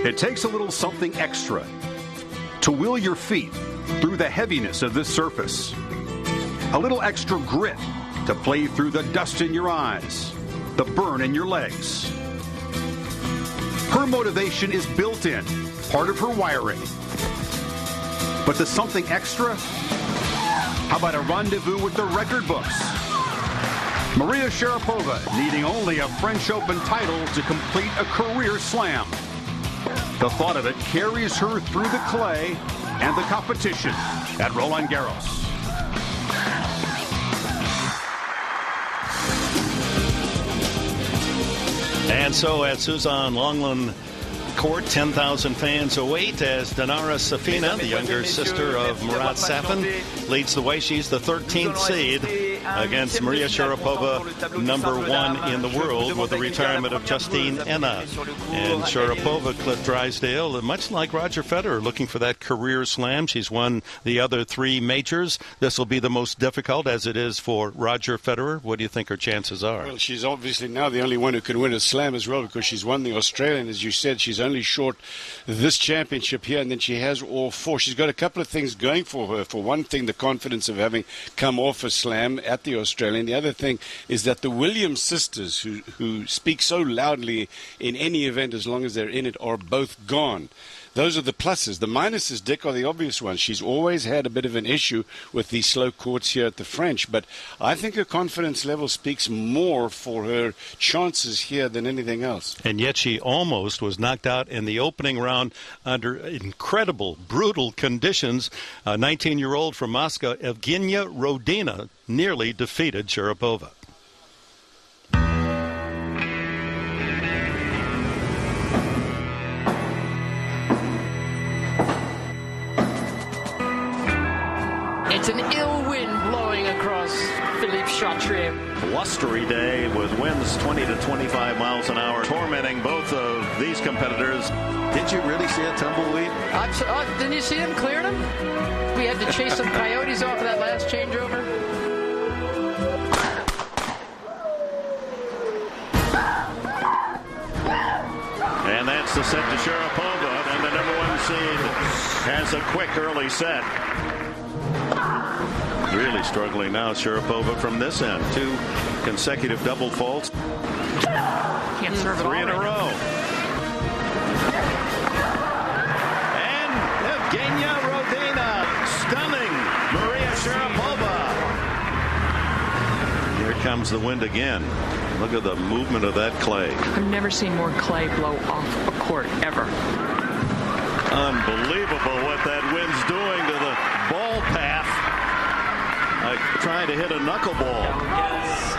It takes a little something extra to will your feet through the heaviness of this surface. A little extra grit to play through the dust in your eyes, the burn in your legs. Her motivation is built in, part of her wiring. But the something extra? How about a rendezvous with the record books? Maria Sharapova needing only a French Open title to complete a career slam. The thought of it carries her through the clay and the competition at Roland Garros. And so at Suzanne Lenglen Court, 10,000 fans await as Dinara Safina, the younger sister of Murat Safin, leads the way. She's the 13th seed against Maria Sharapova, #1 in the world, with the retirement of Justine Henin. And Sharapova, Cliff Drysdale, much like Roger Federer, looking for that career slam. She's won the other 3 majors. This will be the most difficult, as it is for Roger Federer. What do you think her chances are? Well, she's obviously now the only one who can win a slam as well, because she's won the Australian. As you said, she's only short this championship here, and then she has all 4. She's got a couple of things going for her. For one thing, the confidence of having come off a slam at the Australian. The other thing is that the Williams sisters, who speak so loudly in any event as long as they're in it, are both gone. Those are the pluses. The minuses, Dick, are the obvious ones. She's always had a bit of an issue with these slow courts here at the French, but I think her confidence level speaks more for her chances here than anything else. And yet she almost was knocked out in the opening round under incredible, brutal conditions. A 19-year-old from Moscow, Evgenia Rodina, nearly defeated Sharapova. It's an ill wind blowing across Philippe Chatrier. Blustery day with winds 20 to 25 miles an hour, tormenting both of these competitors. Did you really see a tumbleweed? Didn't you see them clearing them? We had to chase some coyotes off of that last changeover. And that's the set to Sharapova, and the #1 seed has a quick early set. Really struggling now, Sharapova, from this end. 2 consecutive double faults. Can't serve it all. 3 in a row. And Evgenia Rodina stunning Maria Sharapova. Here comes the wind again. Look at the movement of that clay. I've never seen more clay blow off a court, ever. Unbelievable what that wind's doing to the ball path. Like trying to hit a knuckleball. Yes.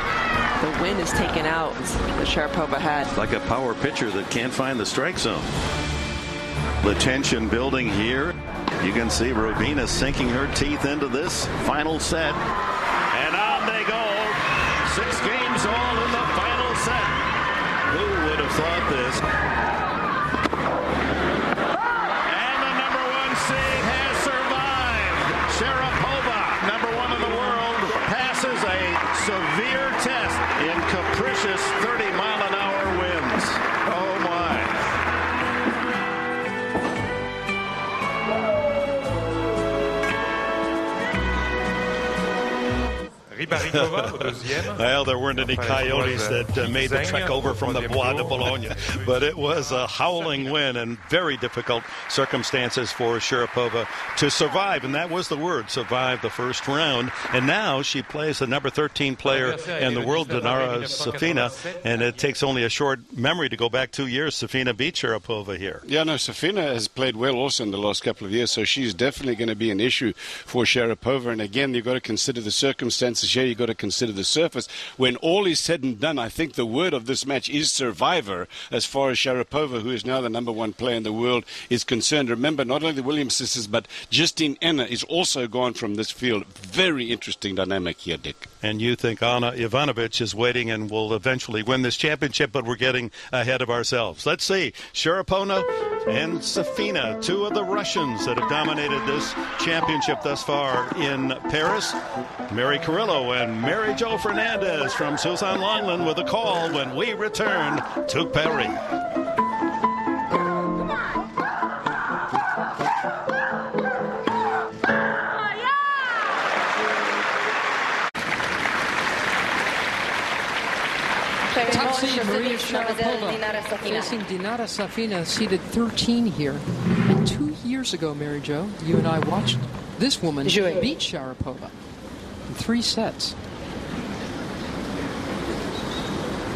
The wind is taken out that Sharapova had. It's like a power pitcher that can't find the strike zone. The tension building here. You can see Rodina sinking her teeth into this final set. And on they go. 6 games all in the final set. Who would have thought this? And the #1 seed has survived. Sharapova, #1 in the world, passes a severe test in capricious 30-mile-an-hour winds. Oh, my. Well, there weren't any coyotes that made the trek over from the Bois de Boulogne, but it was a howling wind and very difficult circumstances for Sharapova to survive, and that was the word, survive the first round. And now she plays the #13 player in the world, Dinara Safina, and it takes only a short memory to go back 2 years. Safina beat Sharapova here. Yeah, no, Safina has played well also in the last couple of years, so she's definitely going to be an issue for Sharapova. And again, you've got to consider the circumstances here. You've got to consider the surface. When all is said and done, I think the word of this match is survivor as far as Sharapova, who is now the #1 player in the world, is concerned. Remember, not only the Williams sisters, but Justine Henin is also gone from this field. Very interesting dynamic here, Dick. And you think Anna Ivanovic is waiting and will eventually win this championship, but we're getting ahead of ourselves. Let's see. Sharapova and Safina, 2 of the Russians that have dominated this championship thus far in Paris. Mary Carrillo and Mary Jo Fernandez from Suzanne Lenglen with a call when we return to Paris. Maria Sharapova facing Dinara Safina, seeded 13 here. And 2 years ago, Mary Jo, you and I watched this woman beat Sharapova in 3 sets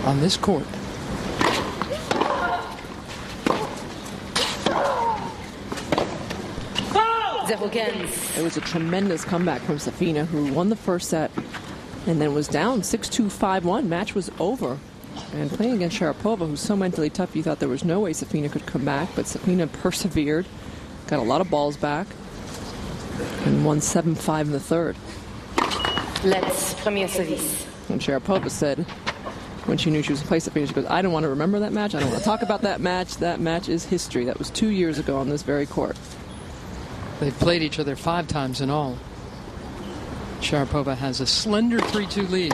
on this court. It was a tremendous comeback from Safina, who won the first set and then was down 6-2, 5-1. Match was over. And playing against Sharapova, who's so mentally tough, you thought there was no way Safina could come back. But Safina persevered, got a lot of balls back, and won 7-5 in the third. Let's premier service. And Sharapova said, when she knew she was going to play Safina, she goes, I don't want to remember that match. I don't want to talk about that match. That match is history. That was 2 years ago on this very court. They've played each other 5 times in all. Sharapova has a slender 3-2 lead.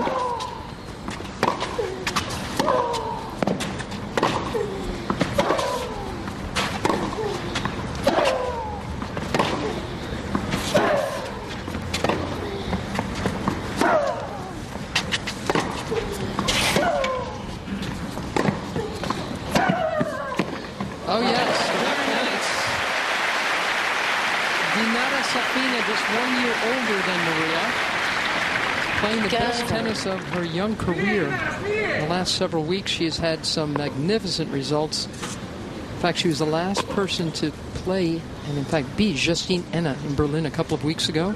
Oh, yes. Dinara Safina, just 1 year older than Maria, playing the best tennis of her young career. In the last several weeks, she has had some magnificent results. In fact, she was the last person to play and, in fact, beat Justine Henin in Berlin a couple of weeks ago.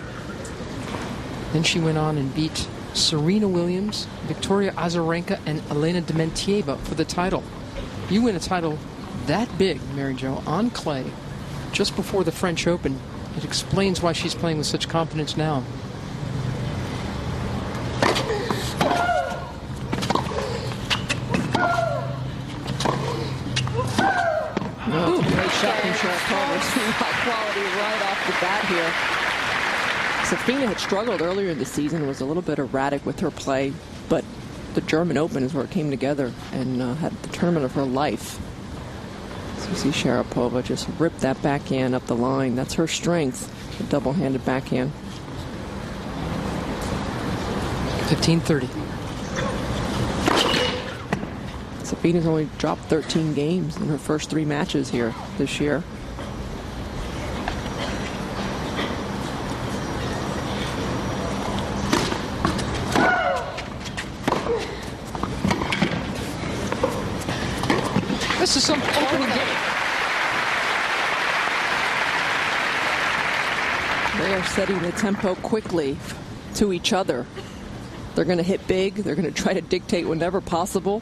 Then she went on and beat Serena Williams, Victoria Azarenka, and Elena Dementieva for the title. You win a title that big, Mary Jo, on clay, just before the French Open. It explains why she's playing with such confidence now. Oh, great shot from Sharapova. High quality right off the bat here. Safina had struggled earlier in the season, was a little bit erratic with her play, but the German Open is where it came together and had the tournament of her life. So you see Sharapova just rip that backhand up the line. That's her strength, the double-handed backhand. 15-30. Safina's only dropped 13 games in her first 3 matches here this year. This is some opening game. They are setting the tempo quickly to each other. They're going to hit big. They're going to try to dictate whenever possible.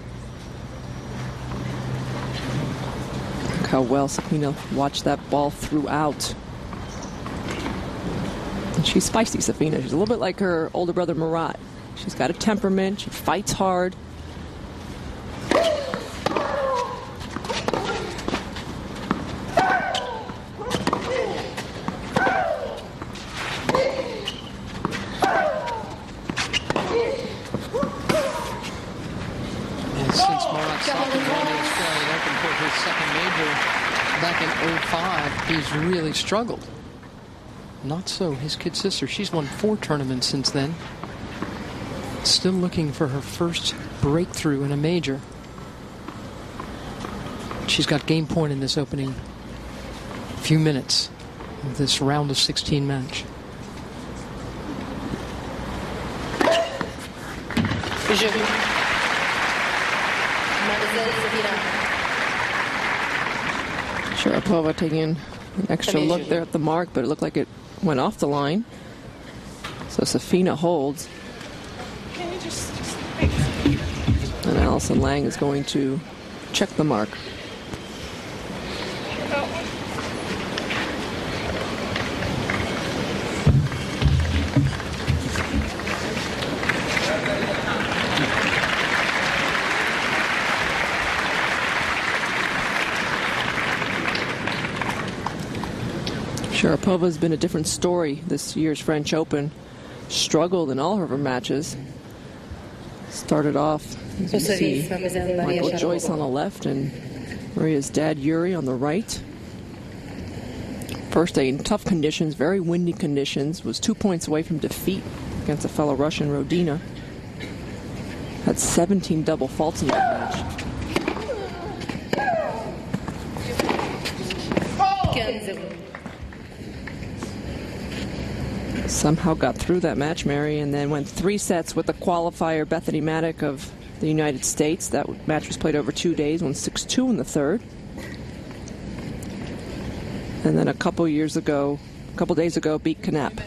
Look how well Safina watched that ball throughout. And she's spicy, Safina. She's a little bit like her older brother, Murat. She's got a temperament. She fights hard. He's really struggled. Not so his kid sister. She's won 4 tournaments since then. Still looking for her first breakthrough in a major. She's got game point in this opening few minutes of this round of 16 match. Sharapova taking an extra look there at the mark, but it looked like it went off the line. So Safina holds. And Alison Lang is going to check the mark. Sharapova's been a different story this year's French Open. Struggled in all of her matches. Started off, as you see, Michael Joyce on the left and Maria's dad Yuri on the right. First day in tough conditions, very windy conditions. Was 2 points away from defeat against a fellow Russian, Rodina. Had 17 double faults in that match. Somehow got through that match, Mary, and then went 3 sets with the qualifier Bethany Maddock of the United States. That match was played over 2 days, won 6-2 in the third. And then a couple days ago, beat Knapp.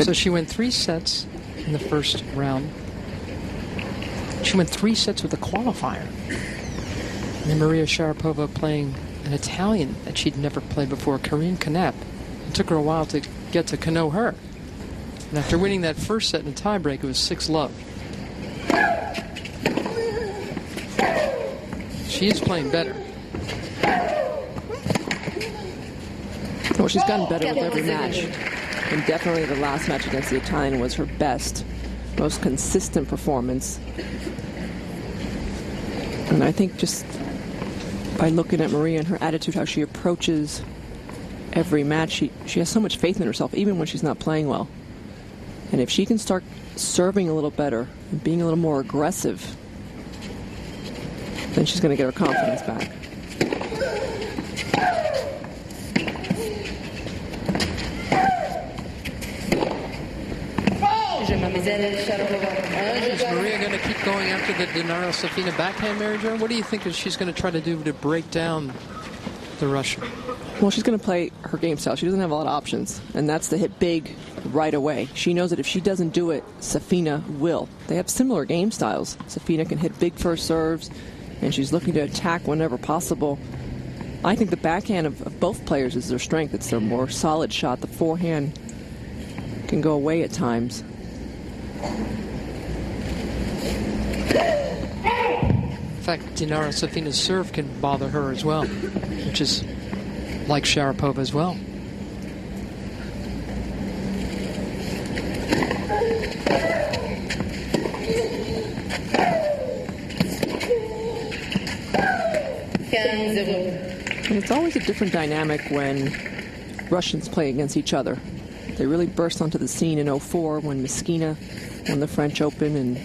So she went 3 sets in the first round. She went 3 sets with the qualifier. And then Maria Sharapova playing an Italian that she'd never played before, Karine Knapp. It took her a while to get to know her. And after winning that first set in a tiebreak, it was 6-love. She is playing better. Well, she's gotten better with every match. And definitely the last match against the Italian was her best, most consistent performance. And I think just by looking at Maria and her attitude, how she approaches every match, she has so much faith in herself, even when she's not playing well. And if she can start serving a little better and being a little more aggressive, then she's going to get her confidence back. Is Maria going to keep going after the Dinara Safina backhand, Mary Jo? What do you think she's going to try to do to break down the Russian? Well, she's going to play her game style. She doesn't have a lot of options, and that's to hit big right away. She knows that if she doesn't do it, Safina will. They have similar game styles. Safina can hit big first serves, and she's looking to attack whenever possible. I think the backhand of both players is their strength. It's their more solid shot. The forehand can go away at times. In fact, Dinara Safina's serve can bother her as well, which is like Sharapova as well. And it's always a different dynamic when Russians play against each other. They really burst onto the scene in 2004 when Miskina won the French Open and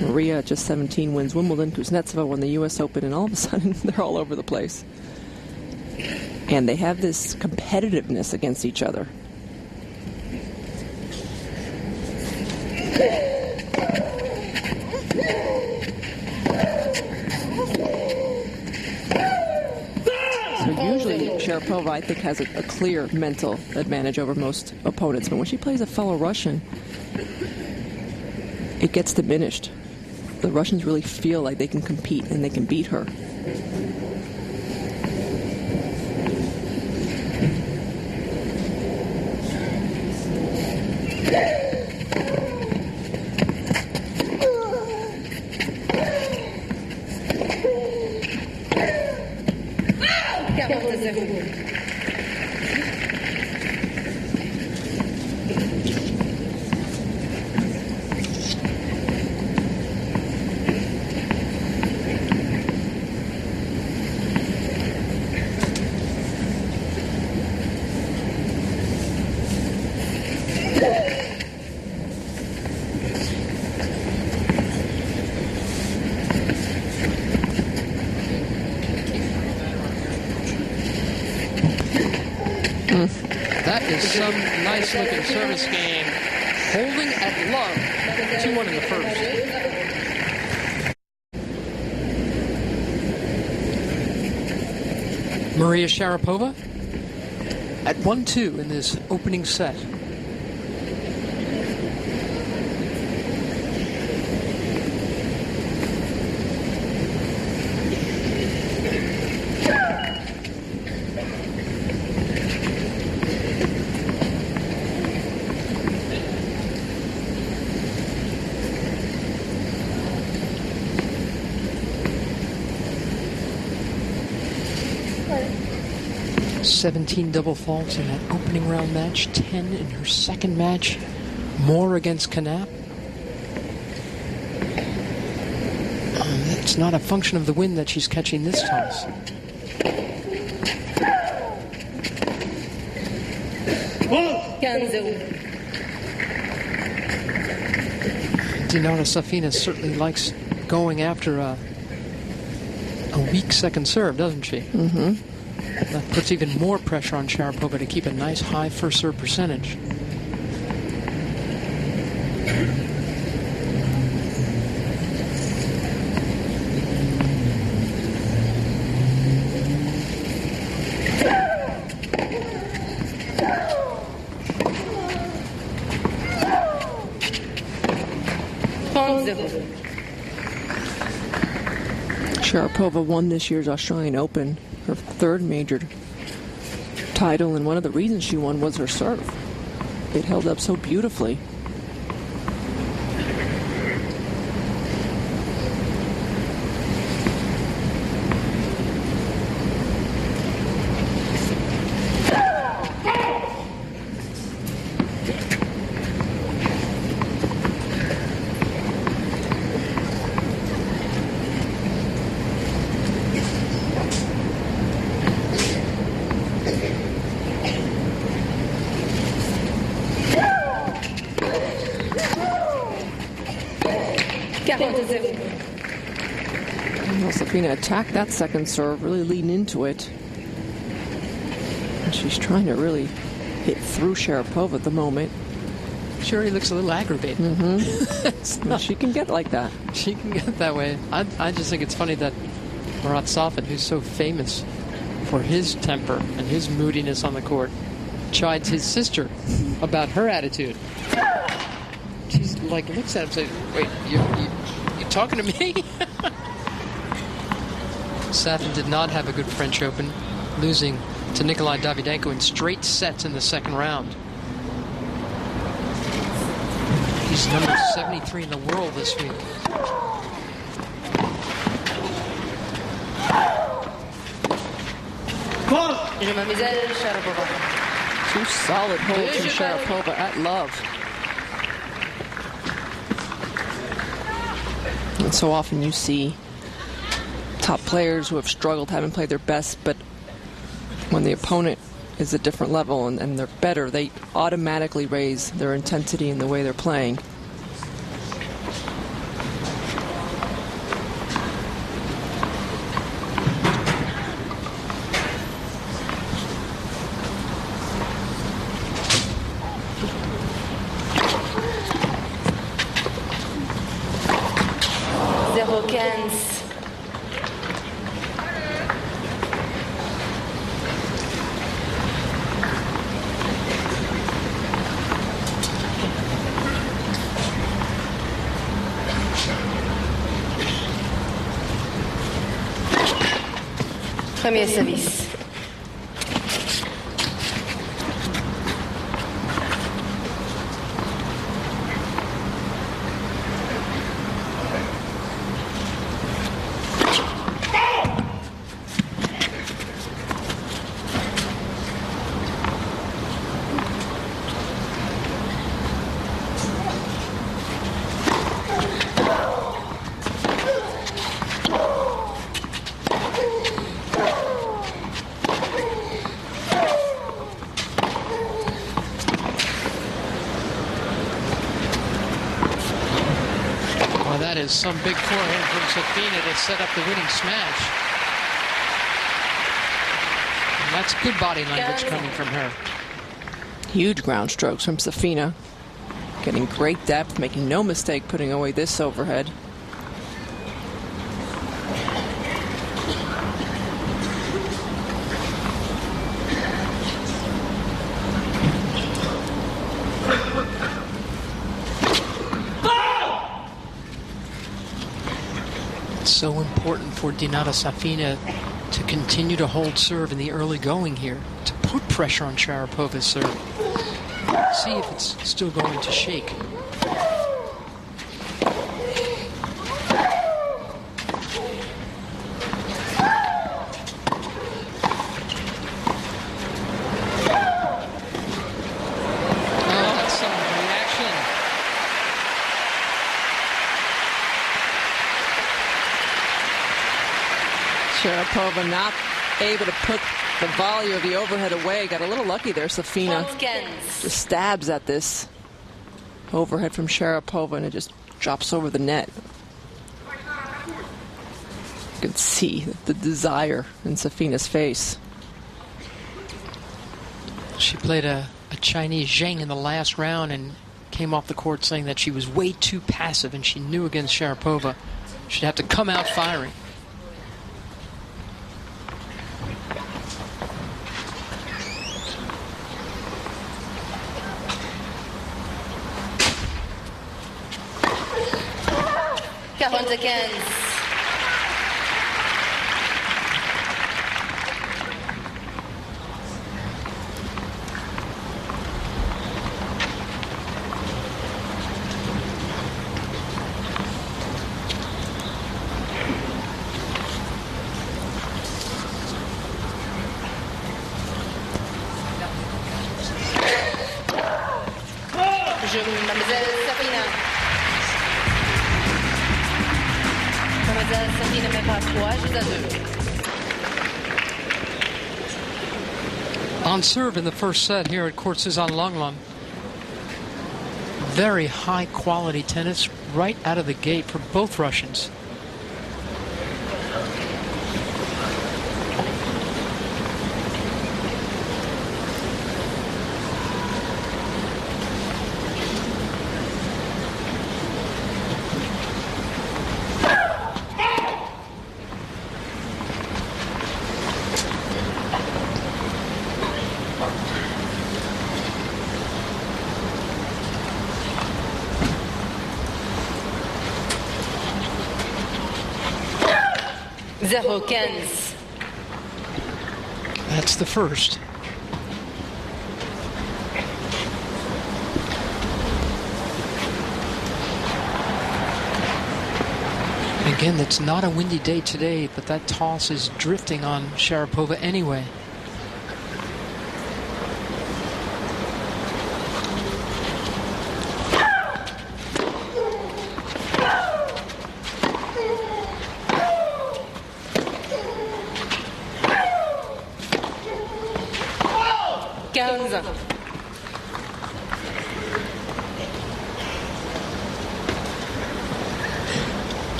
Maria at just 17 wins Wimbledon. Kuznetsova won the U.S. Open, and all of a sudden they're all over the place. And they have this competitiveness against each other. So usually Sharapova, I think, has a clear mental advantage over most opponents. But when she plays a fellow Russian, it gets diminished. The Russians really feel like they can compete and they can beat her. That is some nice-looking service game. Holding at love. 2-1 in the first. Maria Sharapova at 1-2 in this opening set. $17 double faults in that opening round match, 10 in her second match, more against Knapp. It's not a function of the wind that she's catching this toss. Dinara Safina certainly likes going after a weak second serve, doesn't she? Mm-hmm. That puts even more pressure on Sharapova to keep a nice high first serve percentage. Sharapova won this year's Australian Open, her third major title, and one of the reasons she won was her serve. It held up so beautifully. Safina attacked that second serve, really leading into it. And she's trying to really hit through Sharapova at the moment. Sure, he looks a little aggravated. Mm-hmm. She can get like that. She can get that way. I just think it's funny that Marat Safin, who's so famous for his temper and his moodiness on the court, chides his sister about her attitude. She's like, looks at him and says, wait, you talking to me? Safin did not have a good French Open, losing to Nikolai Davydenko in straight sets in the second round. He's number 73 in the world this week. Two solid holds from Sharapova at love. And so often you see top players who have struggled, haven't played their best, but when the opponent is a different level and they're better, they automatically raise their intensity in the way they're playing. Premier service. That is some big forehand from Safina to set up the winning smash. And that's good body language coming from her. Huge ground strokes from Safina. Getting great depth, making no mistake putting away this overhead. So important for Dinara Safina to continue to hold serve in the early going here, to put pressure on Sharapova's serve. See if it's still going to shake. Sharapova not able to put the volley of the overhead away. Got a little lucky there. Safina just stabs at this overhead from Sharapova, and it just drops over the net. You can see the desire in Safina's face. She played a Chinese Zheng in the last round and came off the court saying that she was way too passive, and she knew against Sharapova she'd have to come out firing. Mademoiselle Safina. Mademoiselle Safina met par 3 jeux à 2. On serve in the first set here at Court Suzanne Lenglen. Very high quality tennis right out of the gate for both Russians. That's the first. Again, it's not a windy day today, but that toss is drifting on Sharapova anyway.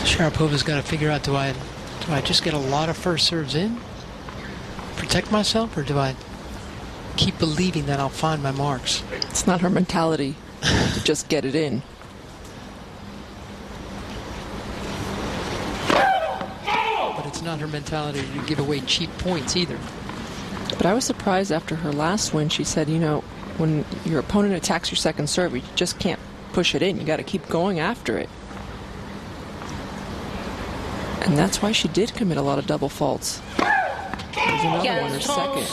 Sharapova's got to figure out, do I just get a lot of first serves in, protect myself, or do I keep believing that I'll find my marks? It's not her mentality to just get it in. But it's not her mentality to give away cheap points either. But I was surprised after her last win. She said, you know, when your opponent attacks your second serve, you just can't push it in. You got to keep going after it. And that's why she did commit a lot of double faults. There's another one, her second.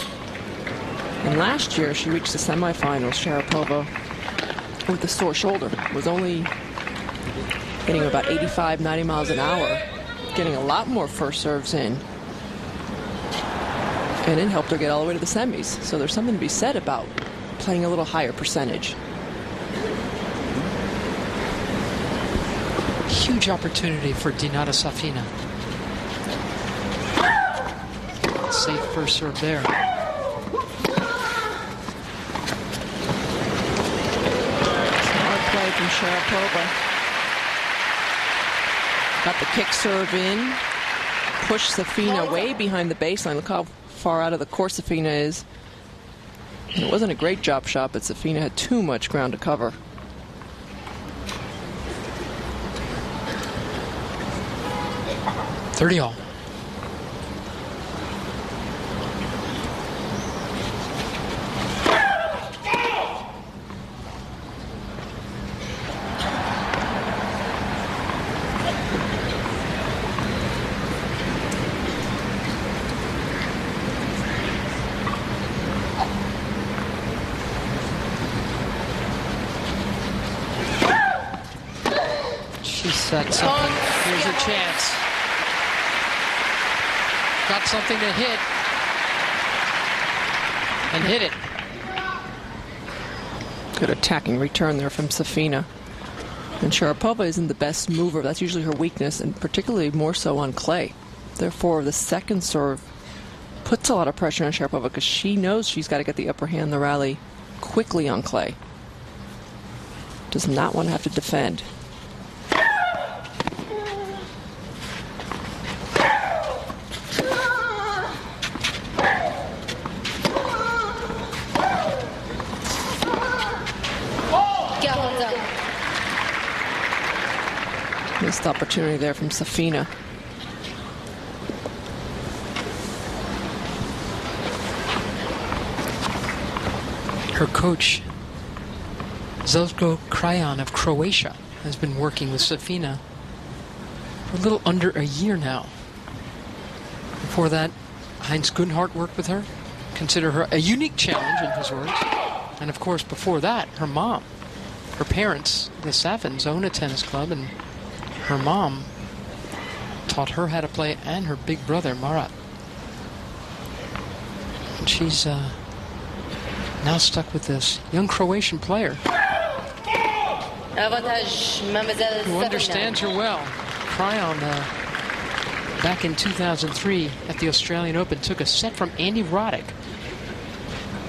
And last year, she reached the semifinals, Sharapova, with a sore shoulder. Was only getting about 85, 90 miles an hour, getting a lot more first serves in. And it helped her get all the way to the semis. So there's something to be said about playing a little higher percentage. Huge opportunity for Dinara Safina. Safe first serve there. Smart play from Sharapova. Got the kick serve in. Pushed Safina way behind the baseline. Look how far out of the court Safina is. It wasn't a great drop shot, but Safina had too much ground to cover. All. She set something. Here's her chance. Got something to hit. And hit it. Good attacking return there from Safina. And Sharapova isn't the best mover. That's usually her weakness, and particularly more so on clay. Therefore, the second serve puts a lot of pressure on Sharapova because she knows she's got to get the upper hand in the rally quickly on clay. Does not want to have to defend. Missed opportunity there from Safina. Her coach, Zelko Krajan of Croatia, has been working with Safina for a little under a year now. Before that, Heinz Gunhart worked with her. Consider her a unique challenge, in his words. And of course, before that, her mom. Her parents, the Safins, own a tennis club, and her mom taught her how to play, and her big brother, Marat. And she's now stuck with this young Croatian player who understands her well. Krajan, back in 2003 at the Australian Open, took a set from Andy Roddick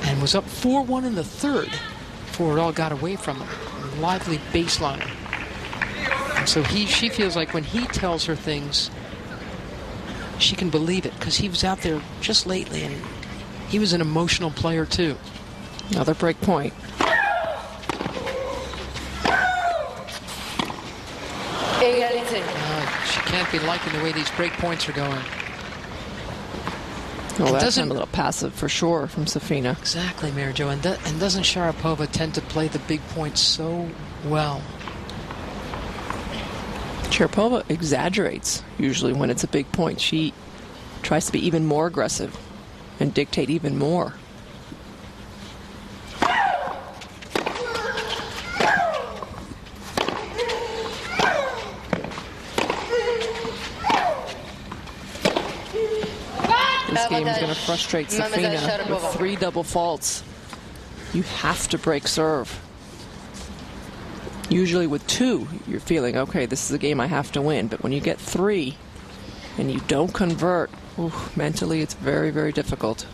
and was up 4-1 in the third before it all got away from him. Lively baseliner. And so she feels like when he tells her things, she can believe it, because he was out there just lately and he was an emotional player too. Another break point. She can't be liking the way these break points are going. Well, that's a little passive for sure from Safina. Exactly, Mary Jo. And doesn't Sharapova tend to play the big points so well? Sharapova exaggerates usually when it's a big point. She tries to be even more aggressive and dictate even more. This game is going to frustrate Safina with 3 double faults. You have to break serve. Usually with 2, you're feeling, okay, this is a game I have to win. But when you get 3 and you don't convert, mentally it's very, very difficult.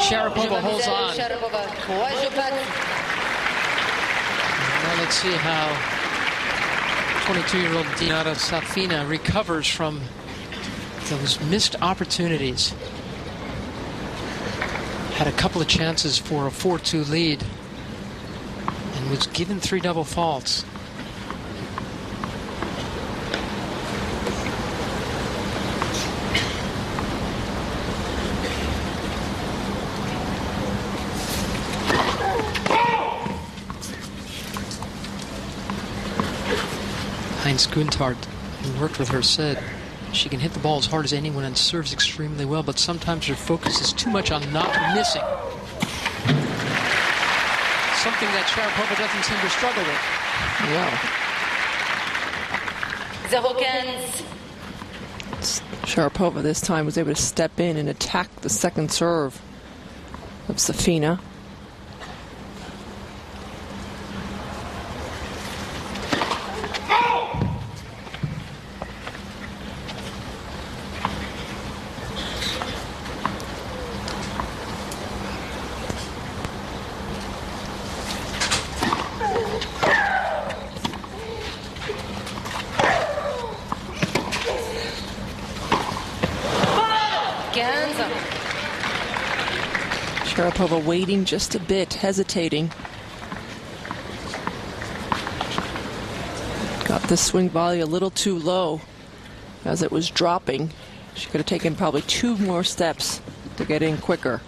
Sharapova holds on. Now let's see how 22-year-old Dinara Safina recovers from those missed opportunities. Had a couple of chances for a 4-2 lead and was given 3 double faults. Heinz Gunhart, who worked with her, said she can hit the ball as hard as anyone and serves extremely well, but sometimes her focus is too much on not missing. Something that Sharapova doesn't seem to struggle with. Sharapova this time was able to step in and attack the second serve of Safina. Sharapova waiting just a bit, hesitating. Got the swing volley a little too low as it was dropping. She could have taken probably 2 more steps to get in quicker.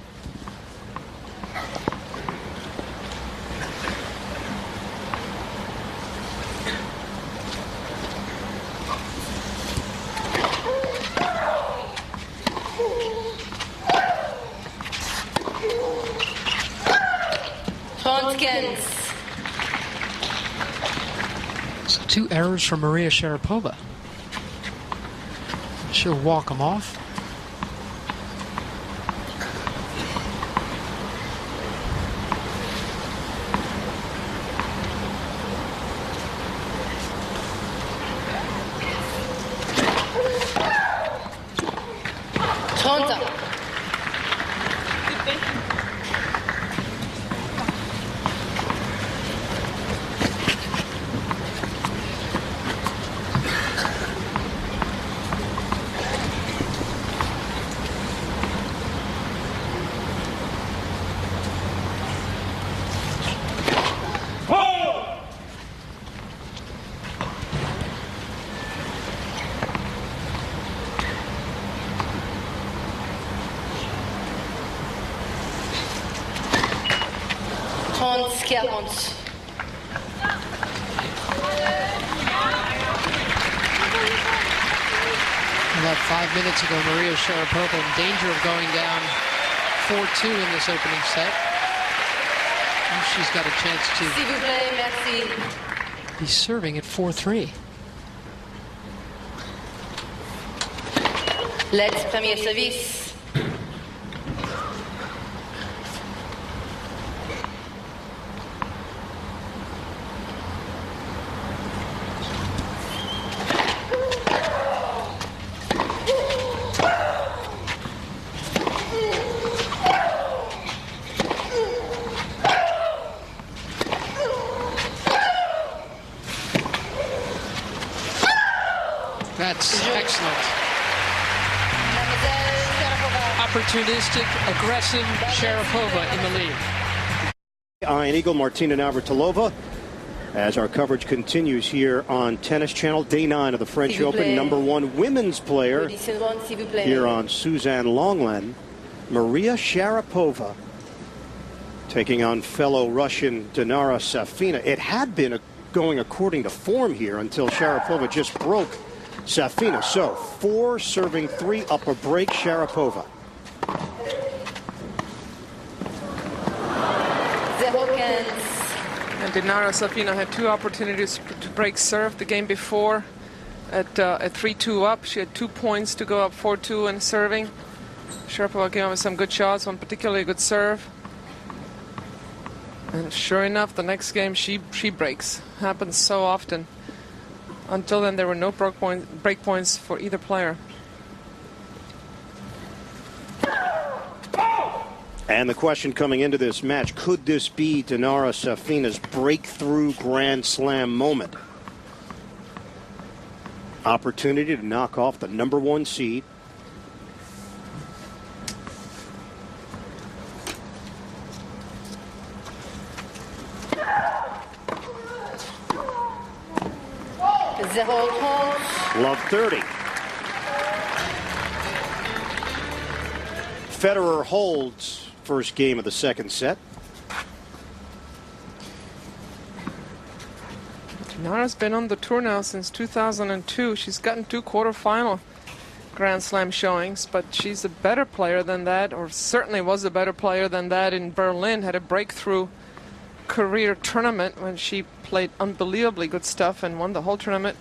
So 2 errors from Maria Sharapova. She'll walk them off. 30. About 5 minutes ago, Maria Sharapova in danger of going down 4-2 in this opening set. And she's got a chance to be serving at 4-3. Let's premier service. That's excellent. Opportunistic, aggressive Sharapova in the lead. Iron Eagle Martina Navratilova, as our coverage continues here on Tennis Channel, day 9 of the French Open, #1 women's player here on Suzanne Lenglen, Maria Sharapova, taking on fellow Russian Dinara Safina. It had been going according to form here until Sharapova just broke Safina. So 4 serving 3 up a break, Sharapova. And Dinara Safina had 2 opportunities to break serve the game before at 3-2 up. She had 2 points to go up 4-2 in serving. Sharapova came up with some good shots, one particularly good serve. And sure enough, the next game she breaks. Happens so often. Until then, there were no break points for either player. And the question coming into this match, could this be Dinara Safina's breakthrough Grand Slam moment? Opportunity to knock off the #1 seed. Love 30. Federer holds first game of the second set. Dinara's been on the tour now since 2002. She's gotten 2 quarterfinal Grand Slam showings, but she's a better player than that, or certainly was a better player than that in Berlin. Had a breakthrough career tournament when she played unbelievably good stuff and won the whole tournament.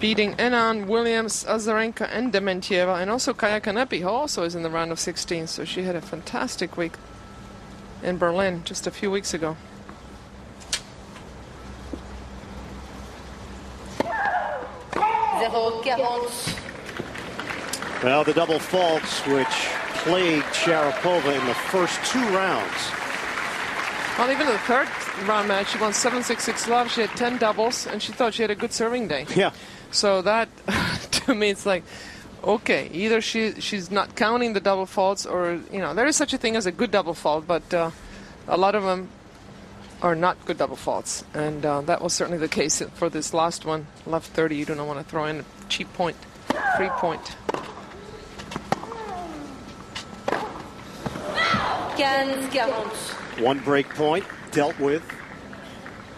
Beating Enan, Williams, Azarenka, and Dementieva, and also Kaya Kanepi, who also is in the round of 16. So she had a fantastic week in Berlin just a few weeks ago. Well, the double faults which plagued Sharapova in the first 2 rounds. Well, even in the third round match, she won 7-6-6 love. She had 10 doubles, and she thought she had a good serving day. Yeah. So that, to me, it's like, okay, either she's not counting the double faults, or, you know, there is such a thing as a good double fault, but a lot of them are not good double faults. And that was certainly the case for this last one. Left 30, you do not want to throw in a cheap point, free point. 1 break point dealt with.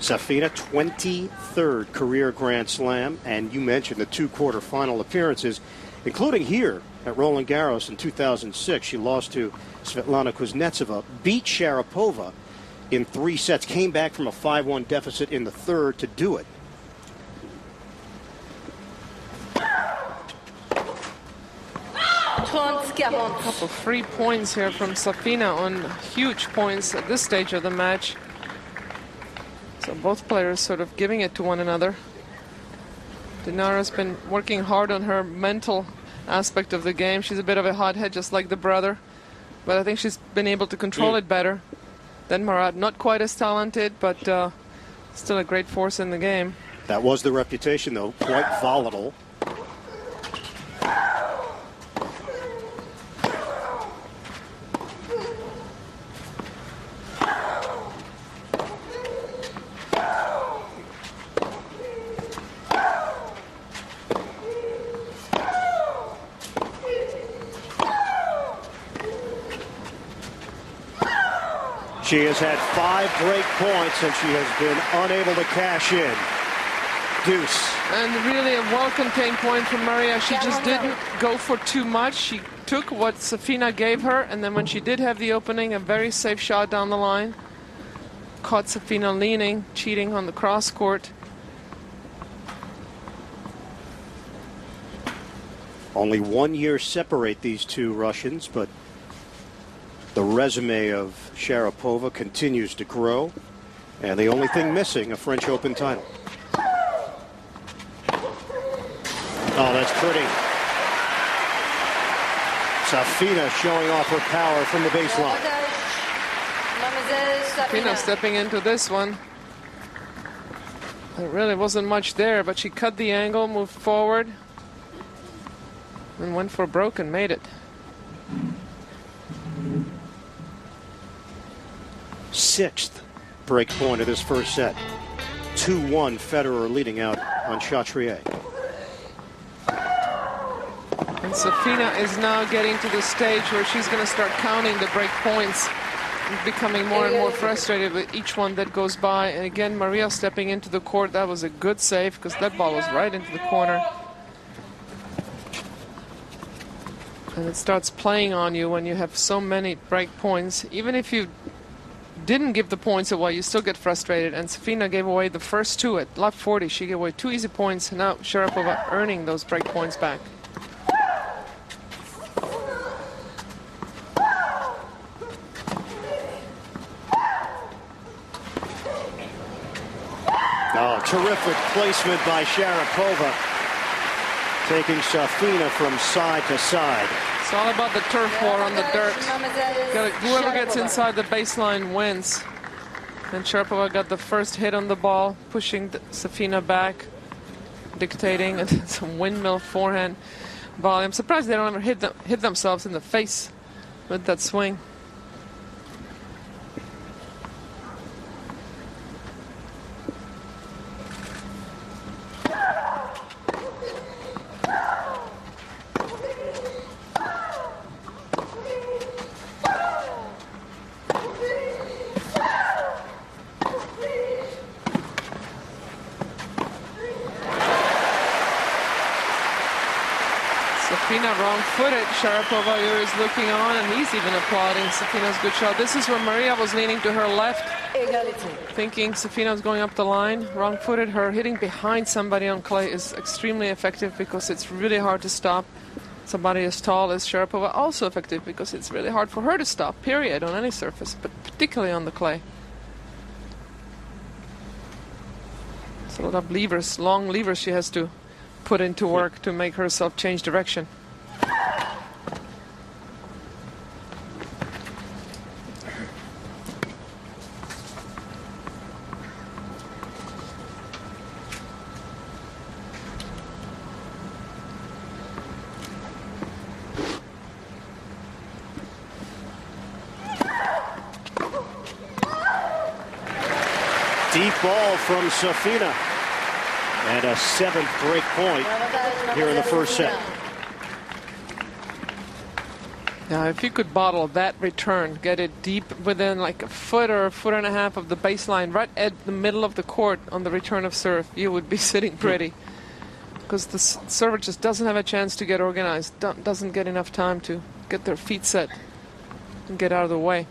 Safina, 23rd career Grand Slam, and you mentioned the 2 quarterfinal appearances, including here at Roland Garros in 2006. She lost to Svetlana Kuznetsova, beat Sharapova in 3 sets, came back from a 5-1 deficit in the third to do it. A couple free points here from Safina on huge points at this stage of the match. So both players sort of giving it to one another. Dinara's been working hard on her mental aspect of the game. She's a bit of a hothead, just like the brother. But I think she's been able to control it better than Marat. Not quite as talented, but still a great force in the game. That was the reputation, though. Quite volatile. She has had 5 break points, and she has been unable to cash in. Deuce. And really a well-contained point from Maria. She just didn't go for too much. She took what Safina gave her, and then when she did have the opening, a very safe shot down the line. Caught Safina leaning, cheating on the cross court. Only 1 year separate these two Russians, but the resume of Sharapova continues to grow, and the only thing missing, a French Open title. Oh, that's pretty. Safina showing off her power from the baseline. Safina stepping into this one. There really wasn't much there, but she cut the angle, moved forward, and went for broke and made it. 6th break point of this first set. 2-1 Federer leading out on Chatrier. And Safina is now getting to the stage where she's going to start counting the break points, becoming more and more frustrated with each one that goes by. And again, Maria stepping into the court. That was a good save because that ball was right into the corner. And it starts playing on you when you have so many break points. Even if you didn't give the points away, you still get frustrated. And Safina gave away the first 2 at left 40. She gave away 2 easy points. Now Sharapova earning those break points back. Oh, terrific placement by Sharapova, taking Safina from side to side. It's all about the turf war on the dirt. Whoever gets inside the baseline wins. And Sharapova got the first hit on the ball, pushing Safina back, dictating some windmill forehand volley. I'm surprised they don't ever hit themselves in the face with that swing. Safina wrong-footed. Sharapova is looking on, and he's even applauding Safina's good shot. This is where Maria was leaning to her left, thinking Safina was going up the line. Wrong-footed. Her hitting behind somebody on clay is extremely effective because it's really hard to stop. Somebody as tall as Sharapova also effective because it's really hard for her to stop, period, on any surface, but particularly on the clay. It's a lot of levers, long levers she has to put into work to make herself change direction. Deep ball from Safina. And a 7th break point here in the first set. Now, if you could bottle that return, get it deep within like a foot or a foot and a half of the baseline, right at the middle of the court on the return of serve, you would be sitting pretty. Because the server just doesn't have a chance to get organized, doesn't get enough time to get their feet set and get out of the way.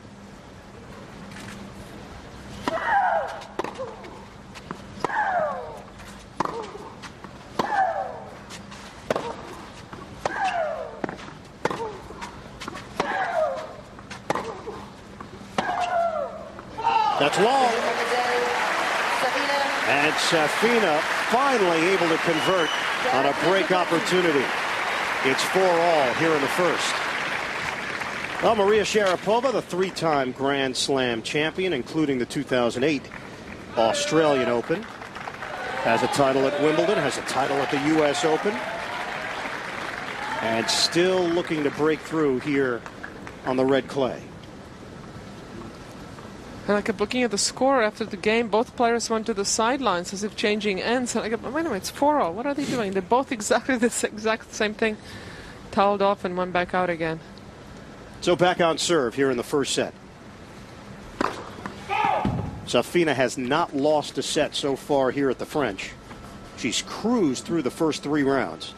That's long. And Safina finally able to convert on a break opportunity. It's 4-all here in the first. Well, Maria Sharapova, the three-time Grand Slam champion, including the 2008 Australian Open, has a title at Wimbledon, has a title at the U.S. Open, and still looking to break through here on the red clay. And I kept looking at the score after the game. Both players went to the sidelines as if changing ends. And I kept, wait a minute, it's 4-all. What are they doing? They're both exactly the exact same thing. Toweled off and went back out again. So back on serve here in the first set. Safina has not lost a set so far here at the French. She's cruised through the first 3 rounds.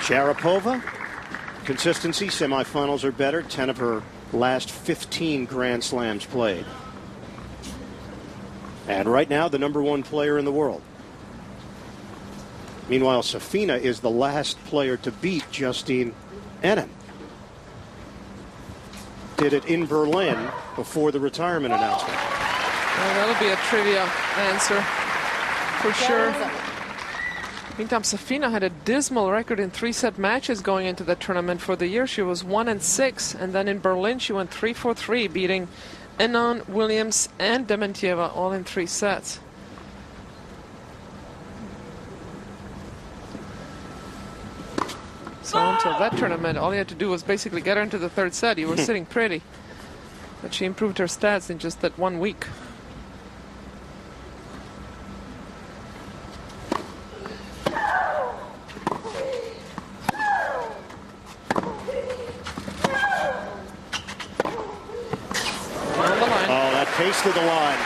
Sharapova, consistency, semifinals or better, 10 of her last 15 Grand Slams played. And right now, the #1 player in the world. Meanwhile, Safina is the last player to beat Justine Henin. Did it in Berlin before the retirement announcement. Well, that'll be a trivia answer for sure. Meantime, Safina had a dismal record in 3-set matches going into the tournament for the year. She was 1-6, and then in Berlin she went 3-4-3, beating Henin, Williams, and Dementieva all in 3 sets. So until that tournament, all you had to do was basically get her into the 3rd set. You were sitting pretty. But she improved her stats in just that 1 week. Pasted the line.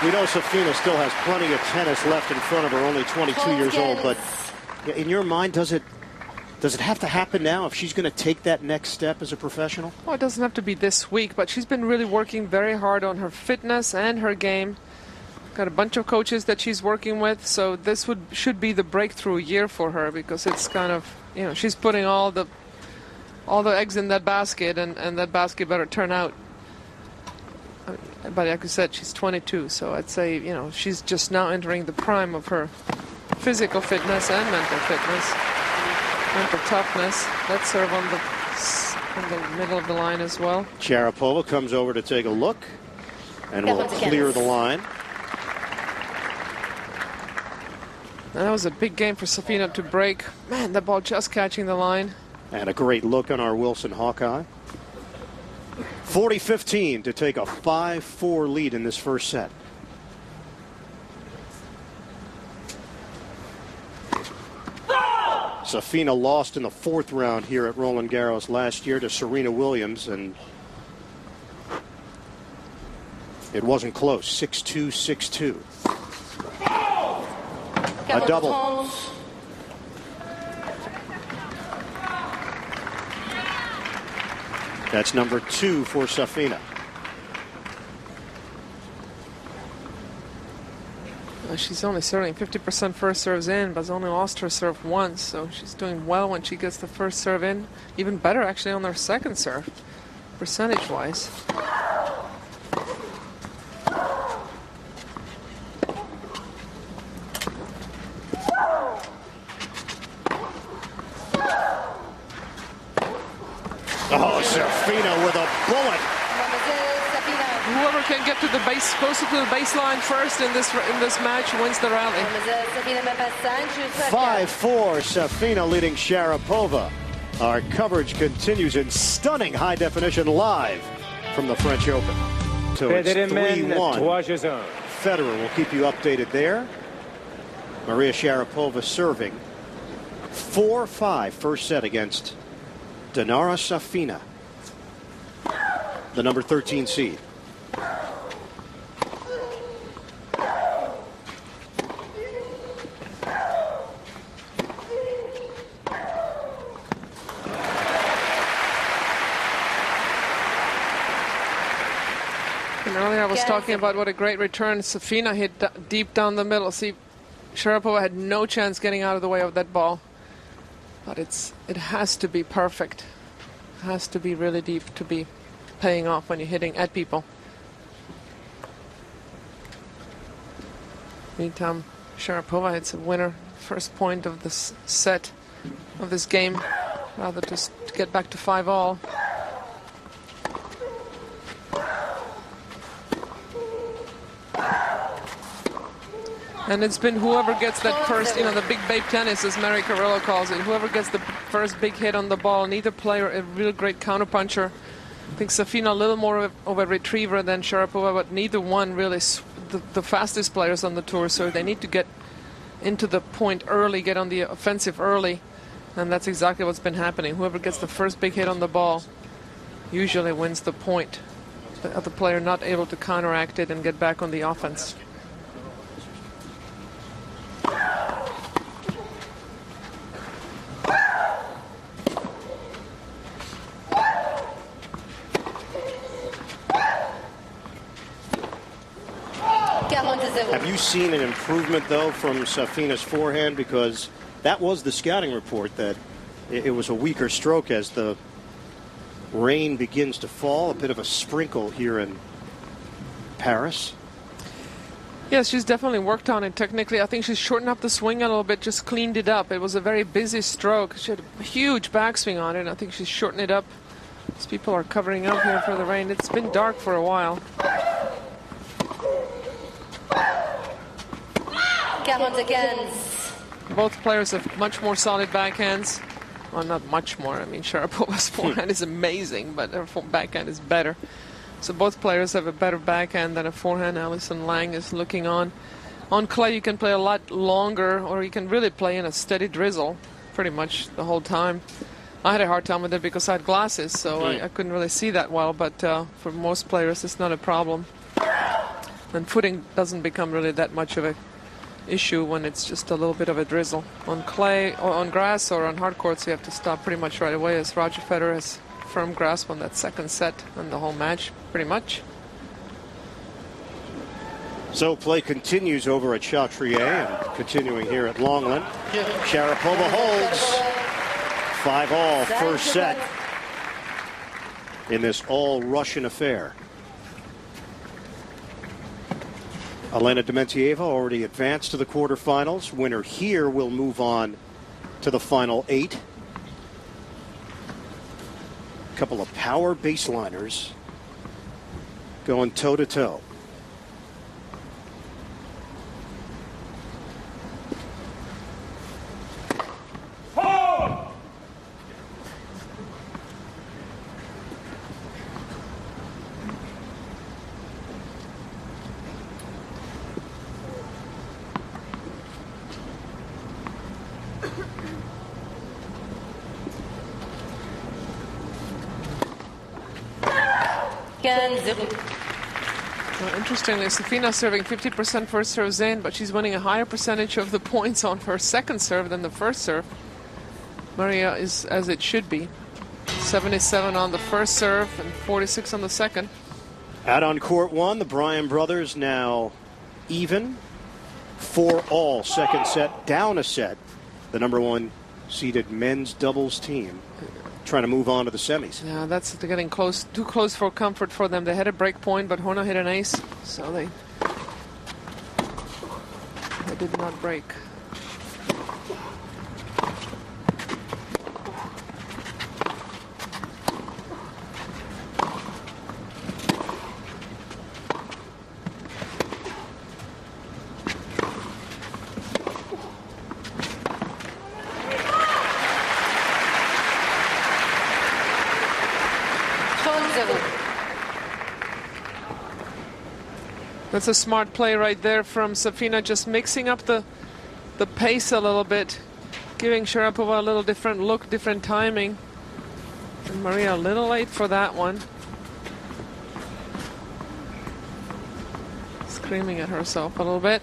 We know Safina still has plenty of tennis left in front of her, only 22 years old, but in your mind, does it have to happen now if she's going to take that next step as a professional? Well, it doesn't have to be this week, but she's been really working very hard on her fitness and her game. Got a bunch of coaches that she's working with, so this should be the breakthrough year for her, because it's kind of, she's putting all the eggs in that basket, and that basket better turn out. But like I said, she's 22, so I'd say, she's just now entering the prime of her physical fitness and mental fitness, mental toughness. Let's serve on the middle of the line as well. Sharapova comes over to take a look and will clear the line. And that was a big game for Safina to break. Man, the ball just catching the line. And a great look on our Wilson Hawkeye. 40-15 to take a 5-4 lead in this first set. Safina lost in the 4th round here at Roland Garros last year to Serena Williams, and it wasn't close. 6-2, 6-2. A double. That's number 2 for Safina. She's only serving 50% first serves in, but has only lost her serve once, so she's doing well when she gets the first serve in. Even better, actually, on her second serve, percentage-wise. Oh, Safina with a bullet. Whoever can get to the base, closer to the baseline first in this match wins the rally. 5-4, Safina leading Sharapova. Our coverage continues in stunning high definition live from the French Open. So it's 3-1. Federer will keep you updated there. Maria Sharapova serving 4-5 first set against Dinara Safina, the number 13 seed. And earlier I was talking about what a great return Safina hit deep down the middle. See, Sharapova had no chance getting out of the way of that ball. But it has to be perfect. It has to be really deep to be paying off when you're hitting at people. Meantime, Sharapova hits a winner. First point of this set, of this game. Rather just to get back to 5-all. And it's been whoever gets that first, the big babe tennis, as Mary Carrillo calls it. Whoever gets the first big hit on the ball. Neither player a real great counterpuncher. I think Safina a little more of a retriever than Sharapova, but neither one really the fastest players on the tour. So they need to get into the point early, get on the offensive early. And that's exactly what's been happening. Whoever gets the first big hit on the ball usually wins the point. The other player not able to counteract it and get back on the offense. Have you seen an improvement, though, from Safina's forehand? Because that was the scouting report, that it was a weaker stroke as the rain begins to fall. A bit of a sprinkle here in Paris. Yes, she's definitely worked on it technically. I think she's shortened up the swing a little bit, just cleaned it up. It was a very busy stroke. She had a huge backswing on it, and I think she's shortened it up. As people are covering up here for the rain. It's been dark for a while. Both players have much more solid backhands. Well, not much more. I mean, Sharapova's forehand is amazing, but her backhand is better. So both players have a better backhand than a forehand. Alison Lang is looking on. On clay, you can play a lot longer, or you can really play in a steady drizzle pretty much the whole time. I had a hard time with it because I had glasses, so I couldn't really see that well, but for most players, it's not a problem. And footing doesn't become really that much of a issue when it's just a little bit of a drizzle. On clay or on grass or on hard courts, you have to stop pretty much right away, as Roger Federer has firm grasp on that second set and the whole match pretty much. So play continues over at Chatrier and continuing here at Longland. Sharapova holds 5-all first set in this all-Russian affair. Elena Dementieva already advanced to the quarterfinals. Winner here will move on to the final 8. A couple of power baseliners going toe-to-toe. Well, interestingly, Safina serving 50% first serves in, but she's winning a higher percentage of the points on her second serve than the first serve. Maria is as it should be. 77 on the first serve and 46 on the second. Out on court one, the Bryan brothers now even. 4-all second set, down a set. The number 1 seeded men's doubles team trying to move on to the semis. Yeah, that's getting close, too close for comfort for them. They had a break point, but Horna hit an ace, so they did not break. That's a smart play right there from Safina, just mixing up the pace a little bit, giving Sharapova a little different look, different timing. And Maria a little late for that one. Screaming at herself a little bit.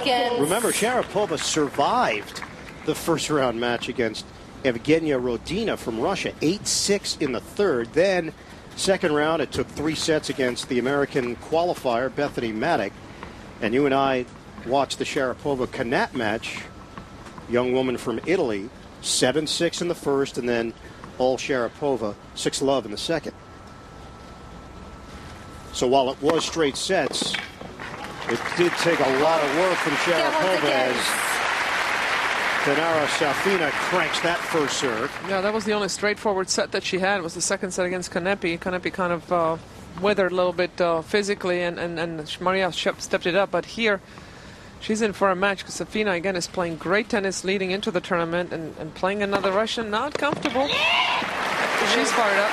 Remember, Sharapova survived the first-round match against Evgenia Rodina from Russia, 8-6 in the third. Then, second round, it took 3 sets against the American qualifier, Bethany Maddock. And you and I watched the Sharapova-Kanat match, young woman from Italy, 7-6 in the first, and then all Sharapova, 6-love in the second. So while it was straight sets, it did take a lot of work from Sharapova as Dinara Safina cranks that first serve. Yeah, that was the only straightforward set that she had, was the second set against Kanepi. Kanepi kind of withered a little bit physically, and Maria stepped it up. But here, she's in for a match because Safina, again, is playing great tennis leading into the tournament and playing another Russian, not comfortable. She's fired up.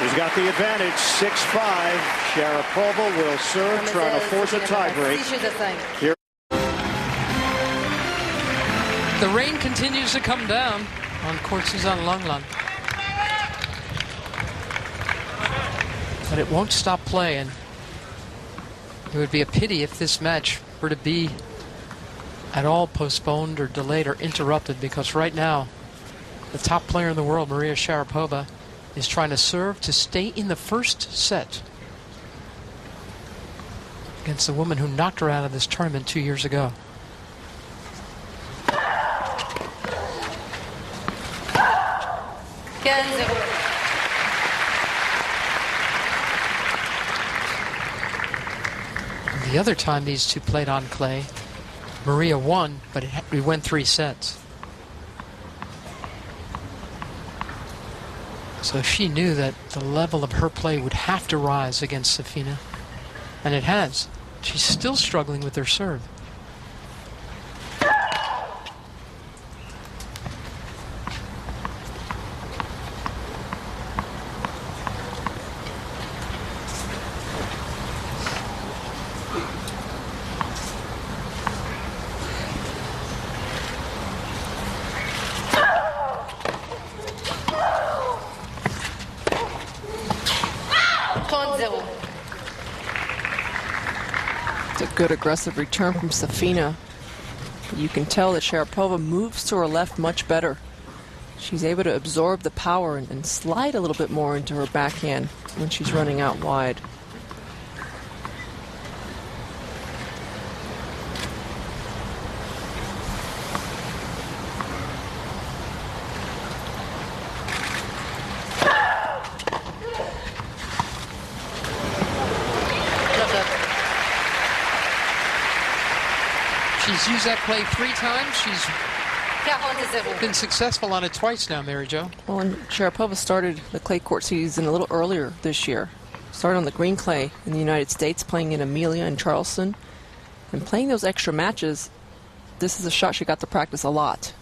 She's got the advantage, 6-5. Sharapova will serve, trying to force a tiebreak. Here. The rain continues to come down on court Suzanne Lenglen. But it won't stop play, and it would be a pity if this match were to be at all postponed or delayed or interrupted, because right now the top player in the world, Maria Sharapova, is trying to serve to stay in the first set against the woman who knocked her out of this tournament 2 years ago. The other time these two played on clay, Maria won, but we went 3 sets. So she knew that the level of her play would have to rise against Safina, and it has. She's still struggling with her serve. Good aggressive return from Safina. You can tell that Sharapova moves to her left much better. She's able to absorb the power and slide a little bit more into her backhand when she's running out wide. She's used that play 3 times. She's been successful on it twice now, Mary Jo. Well, and Sharapova started the clay court season a little earlier this year. Started on the green clay in the United States, playing in Amelia and Charleston. And playing those extra matches, this is a shot she got to practice a lot.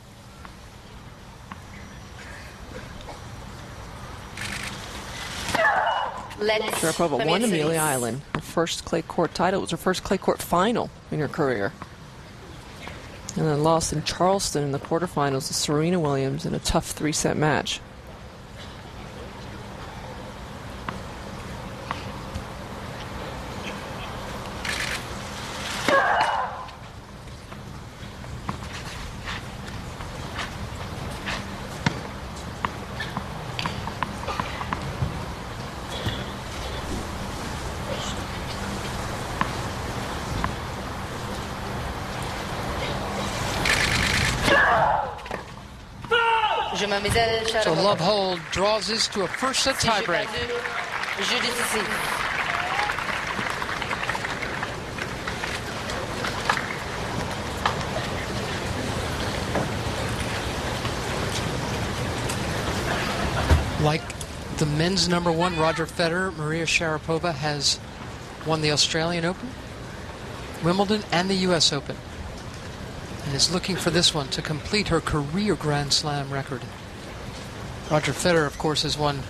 Sharapova won Amelia Island. Her first clay court title. It was her first clay court final in her career. And then lost in Charleston in the quarterfinals to Serena Williams in a tough 3-set match. So Love Hold draws this to a first set tiebreak. Like the men's #1, Roger Federer, Maria Sharapova has won the Australian Open, Wimbledon, and the U.S. Open, and is looking for this one to complete her career Grand Slam record. Roger Federer, of course, has won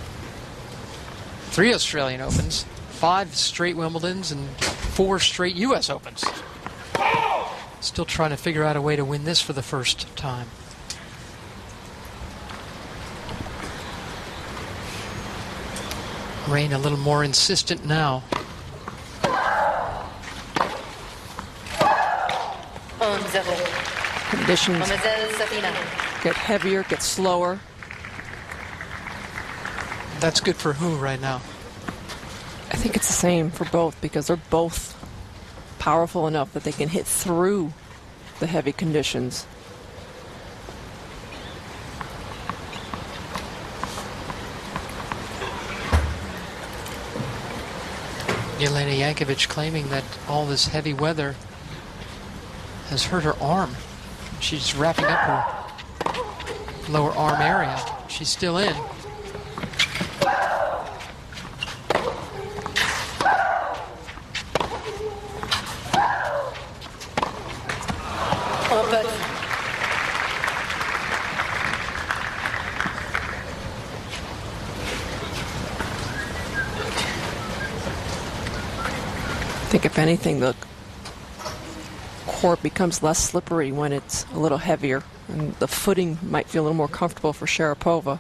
3 Australian Opens, 5 straight Wimbledons, and 4 straight U.S. Opens. Still trying to figure out a way to win this for the first time. Rain a little more insistent now. 1-0. Conditions Mademoiselle Safina. get heavier, get slower. That's good for who right now? I think it's the same for both because they're both powerful enough that they can hit through the heavy conditions. Jelena Jankovic claiming that all this heavy weather has hurt her arm. She's wrapping up her lower arm area. She's still in. I think if anything, the court becomes less slippery when it's a little heavier, and the footing might feel a little more comfortable for Sharapova.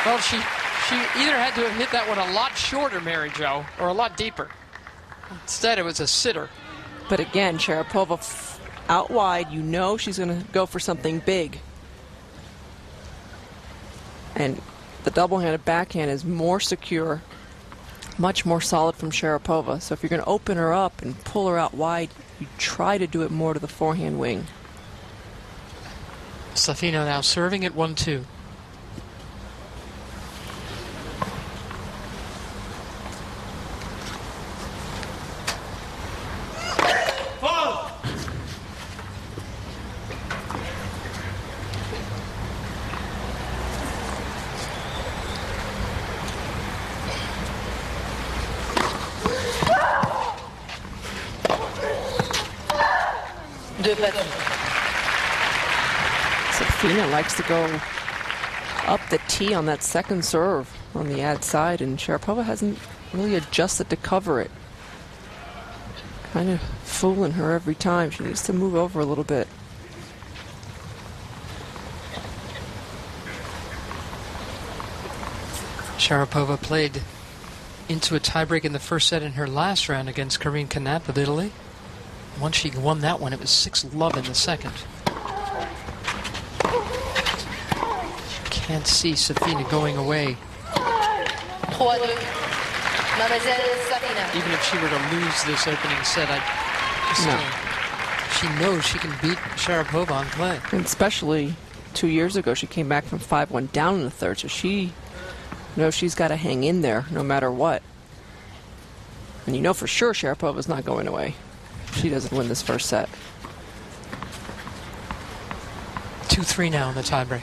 Well, she either had to have hit that one a lot shorter, Mary Jo, or a lot deeper. Instead, it was a sitter. But again, Sharapova out wide, you know she's going to go for something big. And the double-handed backhand is more secure, much more solid from Sharapova. So if you're going to open her up and pull her out wide, you try to do it more to the forehand wing. Safina now serving at 1-2. Safina likes to go up the tee on that second serve on the ad side, and Sharapova hasn't really adjusted to cover it. Kind of fooling her every time. She needs to move over a little bit. Sharapova played into a tiebreak in the first set in her last round against Karine Knapp of Italy. Once she won that one, it was 6-love in the second. Can't see Safina going away. 3-2. Mademoiselle Safina. Even if she were to lose this opening set, she knows she can beat Sharapova on clay. And especially 2 years ago, she came back from 5-1 down in the third, so she knows she's got to hang in there no matter what. And you know for sure Sharapova's not going away. She doesn't win this first set. 2-3 now in the tiebreak.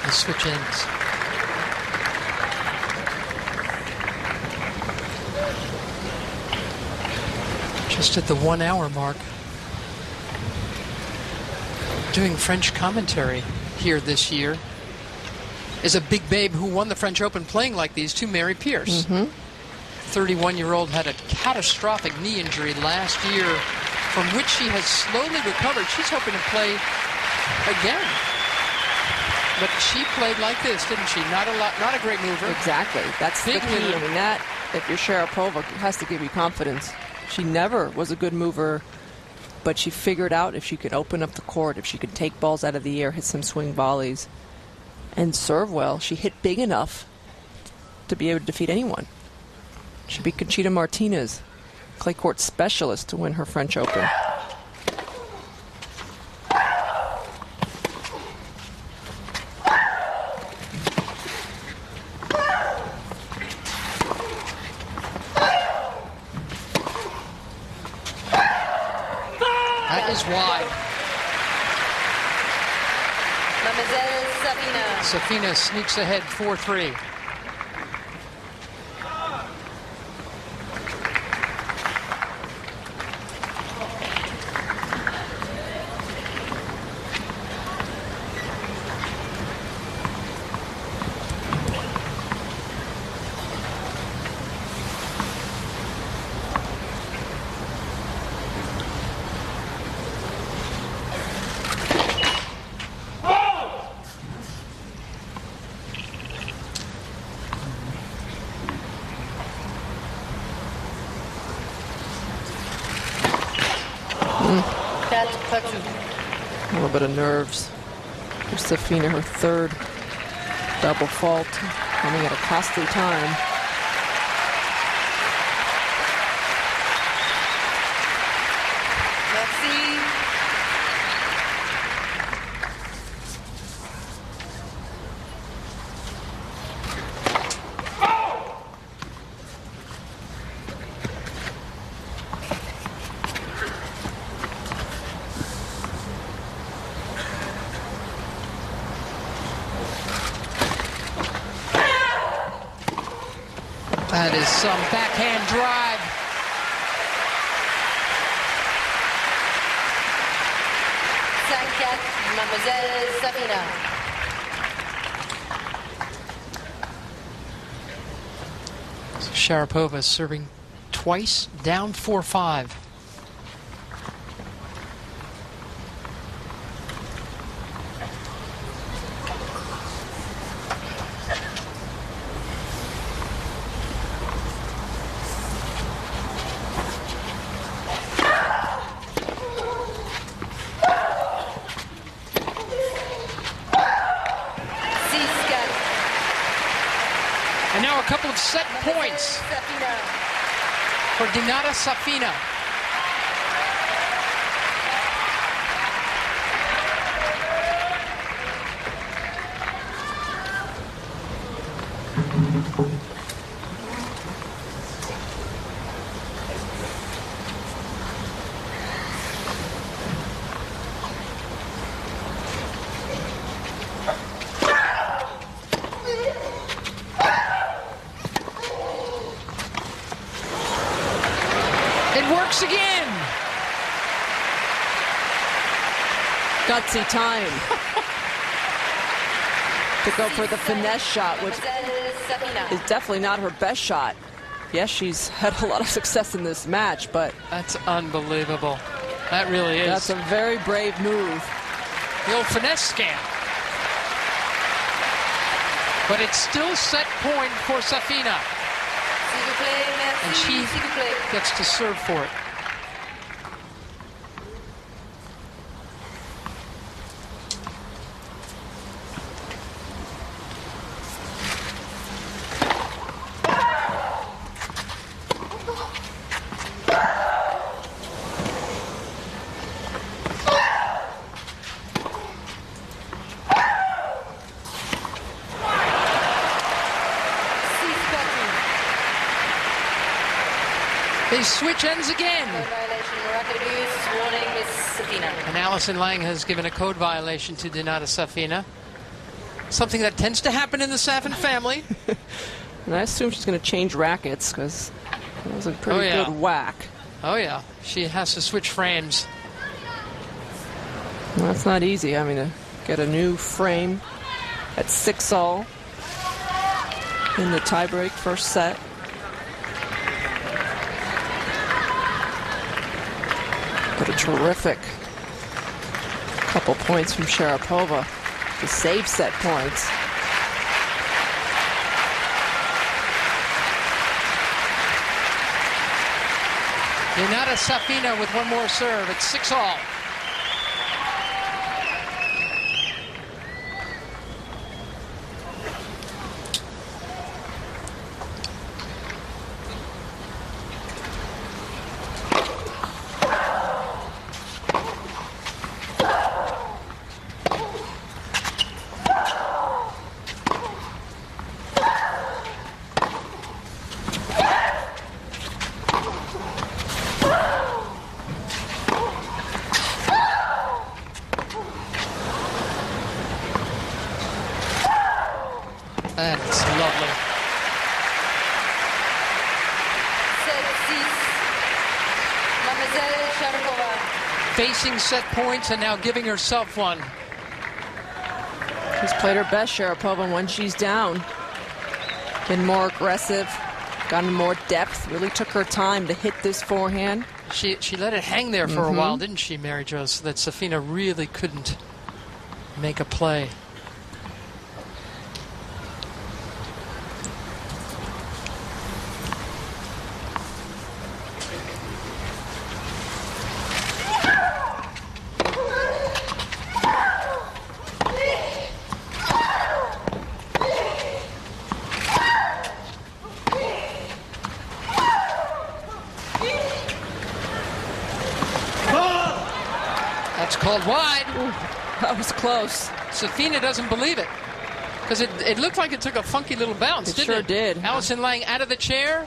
The switch ends. Just at the 1 hour mark. Doing French commentary here this year is a big babe who won the French Open playing like these two, Mary Pierce. 31-year-old had a catastrophic knee injury last year from which she has slowly recovered. She's hoping to play again. But she played like this, didn't she? Not a great mover. Exactly. That's Big the key. mover. I mean, that, if you're Sharapova, has to give you confidence. She never was a good mover, but she figured out if she could open up the court, if she could take balls out of the air, hit some swing volleys, and serve well. She hit big enough to be able to defeat anyone. She beat Conchita Martinez, clay court specialist, to win her French Open. wide. Mademoiselle Safina. Safina sneaks ahead 4-3. A little bit of nerves for Safina, her third double fault, coming at a costly time. Merci. That is some backhand drive. Mademoiselle Safina. Sharapova serving twice, down 4-5. And now a couple of set points for Dinara Safina. Works again. Gutsy time to go for the finesse shot, which is definitely not her best shot. Yes, she's had a lot of success in this match, but that's unbelievable. That really is. That's a very brave move. The old finesse scam. But it's still set point for Safina. And she gets to serve for it. They switch ends again. And Alison Lang has given a code violation to Dinara Safina. Something that tends to happen in the Safin family. And I assume she's going to change rackets because it was a pretty good whack. Oh, yeah. She has to switch frames. Well, that's not easy. I mean, to get a new frame at 6-all in the tiebreak first set. But a terrific couple points from Sharapova to save set points. Dinara Safina with one more serve at 6-all. That's lovely. 7-6. Mademoiselle Sharapova. Facing set points and now giving herself one. She's played her best, Sharapova, when she's down. Been more aggressive, gotten more depth, really took her time to hit this forehand. She let it hang there for a while, didn't she, Mary Jo, so that Safina really couldn't make a play. Called wide. Ooh, that was close. Safina doesn't believe it because it looked like it took a funky little bounce. It didn't sure it? did. Allison Lang out of the chair.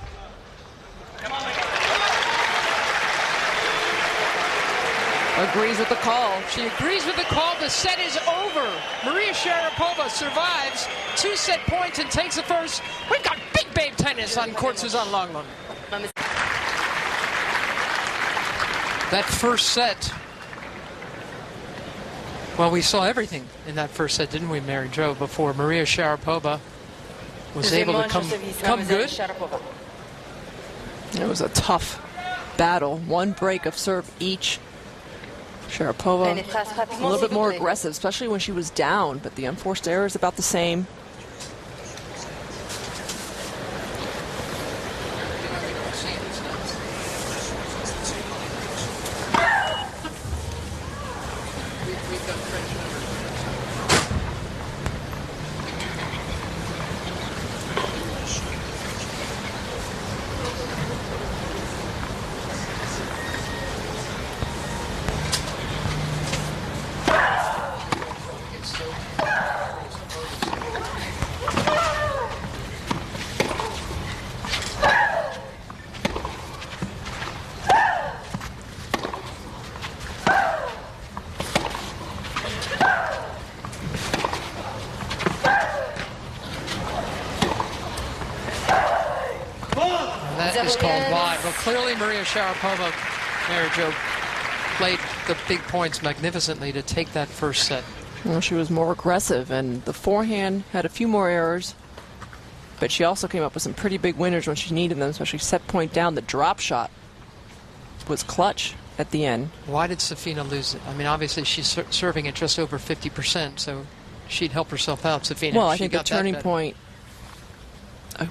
Agrees with the call. She agrees with the call. The set is over. Maria Sharapova survives 2 set points and takes the first. We've got big babe tennis on court Suzanne Longland. That first set. Well, we saw everything in that first set, didn't we, Mary Jo, before Maria Sharapova was able to come good? It was a tough battle. One break of serve each. Sharapova a little bit more aggressive, especially when she was down, but the unforced error is about the same. That is called wide. Well, clearly Maria Sharapova, Mary Jo, played the big points magnificently to take that first set. Well, she was more aggressive, and the forehand had a few more errors, but she also came up with some pretty big winners when she needed them, especially set point down. The drop shot was clutch at the end. Why did Safina lose it? I mean, obviously she's serving at just over 50%, so she'd help herself out, Safina. Well, I think the turning point,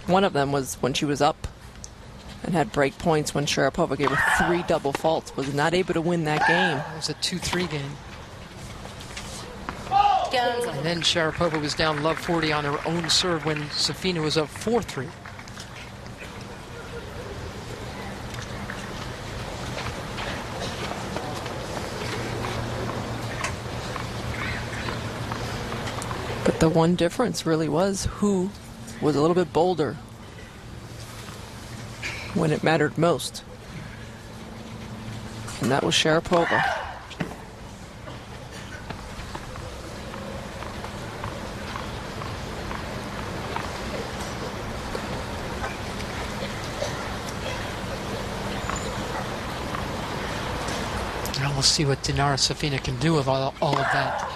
one of them was when she was up and had break points when Sharapova gave her 3 double faults, was not able to win that game. It was a 2-3 game. And then Sharapova was down love 40 on her own serve when Safina was up 4-3. But the one difference really was who was a little bit bolder when it mattered most. And that was Sharapova. Now we'll see what Dinara Safina can do with all of that.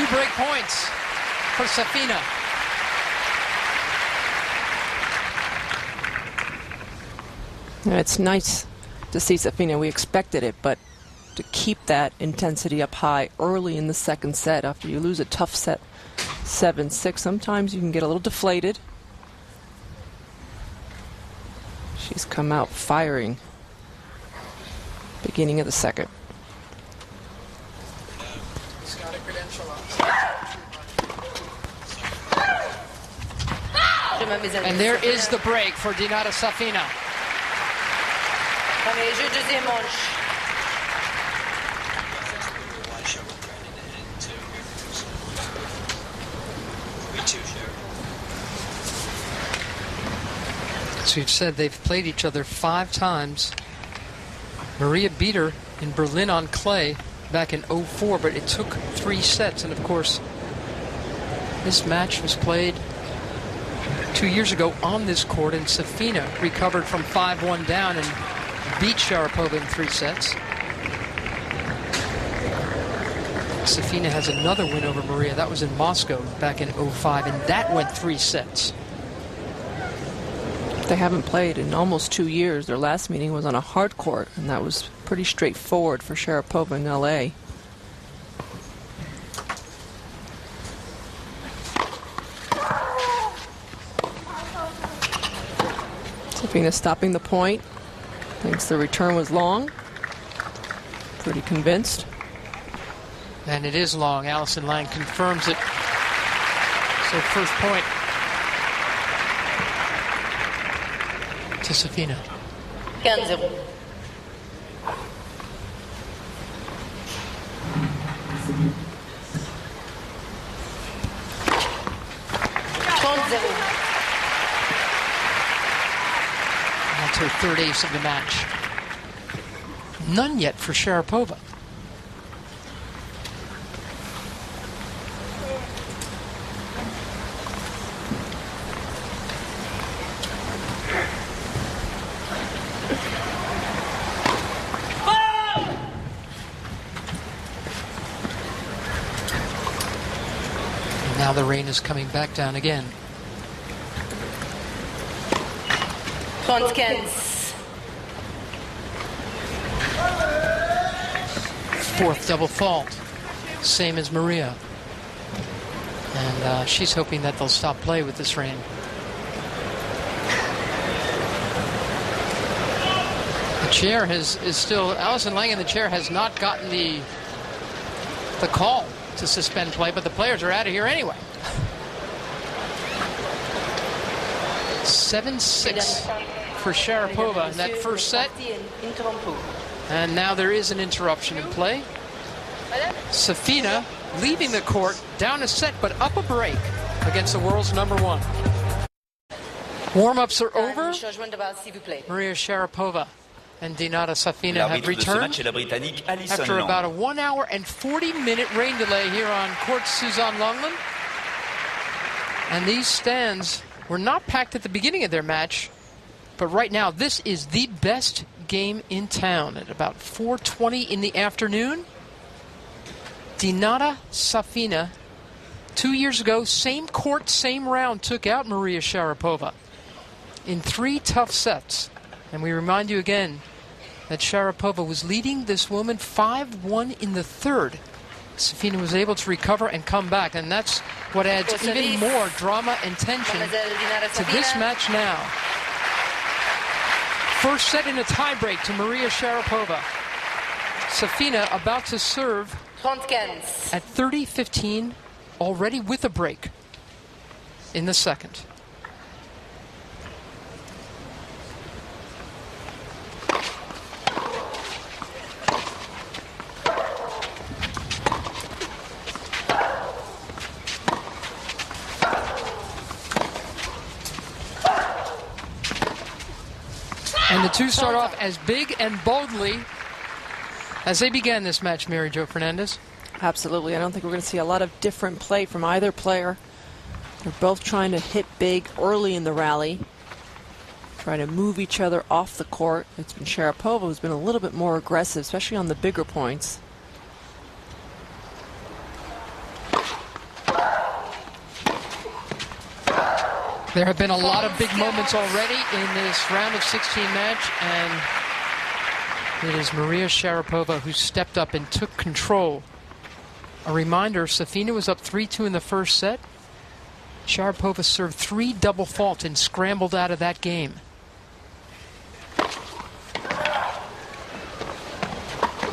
2 break points for Safina. And it's nice to see Safina. We expected it, but to keep that intensity up high early in the second set after you lose a tough set 7-6, sometimes you can get a little deflated. She's come out firing beginning of the second. And there is the break for Dinara Safina. So you've said they've played each other 5 times. Maria beat her in Berlin on clay back in 04, but it took 3 sets. And of course, this match was played 2 years ago on this court, and Safina recovered from 5-1 down and beat Sharapova in 3 sets. Safina has another win over Maria. That was in Moscow back in 05, and that went 3 sets. They haven't played in almost 2 years. Their last meeting was on a hard court, and that was pretty straightforward for Sharapova in LA. Safina stopping the point. Thinks the return was long. Pretty convinced. And it is long. Alison Lang confirms it. So first point to Safina. 15-0. That's her 3rd ace of the match. None yet for Sharapova. Now the rain is coming back down again. 35. 4th double fault, same as Maria. And she's hoping that they'll stop play with this rain. The chair is still, Alison Lang in the chair has not gotten the call to suspend play, but the players are out of here anyway. 7-6 for Sharapova in that first set. And now there is an interruption in play. Safina leaving the court, down a set, but up a break against the world's #1. Warm-ups are over. Maria Sharapova and Dinara Safina have returned after about a 1 hour and 40-minute rain delay here on court Suzanne Lenglen. And these stands were not packed at the beginning of their match, but right now this is the best game in town at about 4:20 in the afternoon. Dinara Safina, 2 years ago, same court, same round, took out Maria Sharapova in 3 tough sets. And we remind you again that Sharapova was leading this woman 5-1 in the 3rd. Safina was able to recover and come back, and that's what adds even more drama and tension to this match now. First set in a tiebreak to Maria Sharapova. Safina about to serve at 30-15, already with a break in the second. And the two start off as big and boldly as they began this match, Mary Jo Fernandez. Absolutely. I don't think we're going to see a lot of different play from either player. They're both trying to hit big early in the rally, trying to move each other off the court. It's been Sharapova who's been a little bit more aggressive, especially on the bigger points. There have been a lot of big moments already in this round of 16 match, and it is Maria Sharapova who stepped up and took control. A reminder, Safina was up 3-2 in the first set. Sharapova served 3 double faults and scrambled out of that game.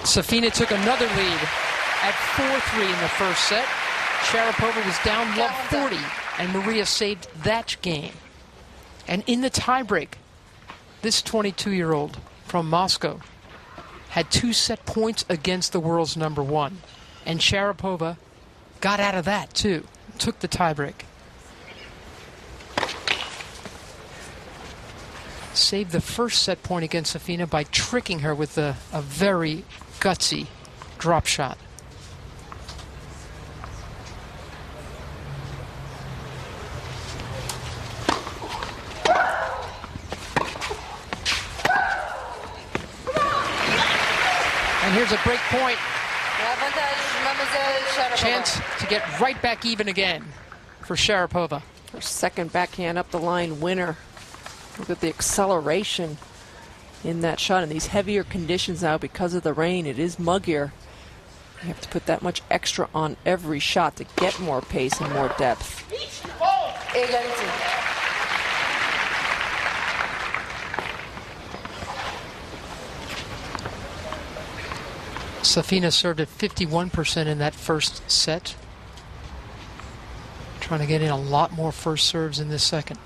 Safina took another lead at 4-3 in the first set. Sharapova was down love 40, and Maria saved that game. And in the tiebreak, this 22-year-old from Moscow had 2 set points against the world's number 1. And Sharapova got out of that, too. Took the tiebreak. Saved the first set point against Safina by tricking her with a very gutsy drop shot. And here's a break point. Chance to get right back even again for Sharapova. Her second backhand up the line winner. Look at the acceleration in that shot in these heavier conditions now because of the rain. It is muggier. You have to put that much extra on every shot to get more pace and more depth. Safina served at 51% in that first set. Trying to get in a lot more first serves in this second.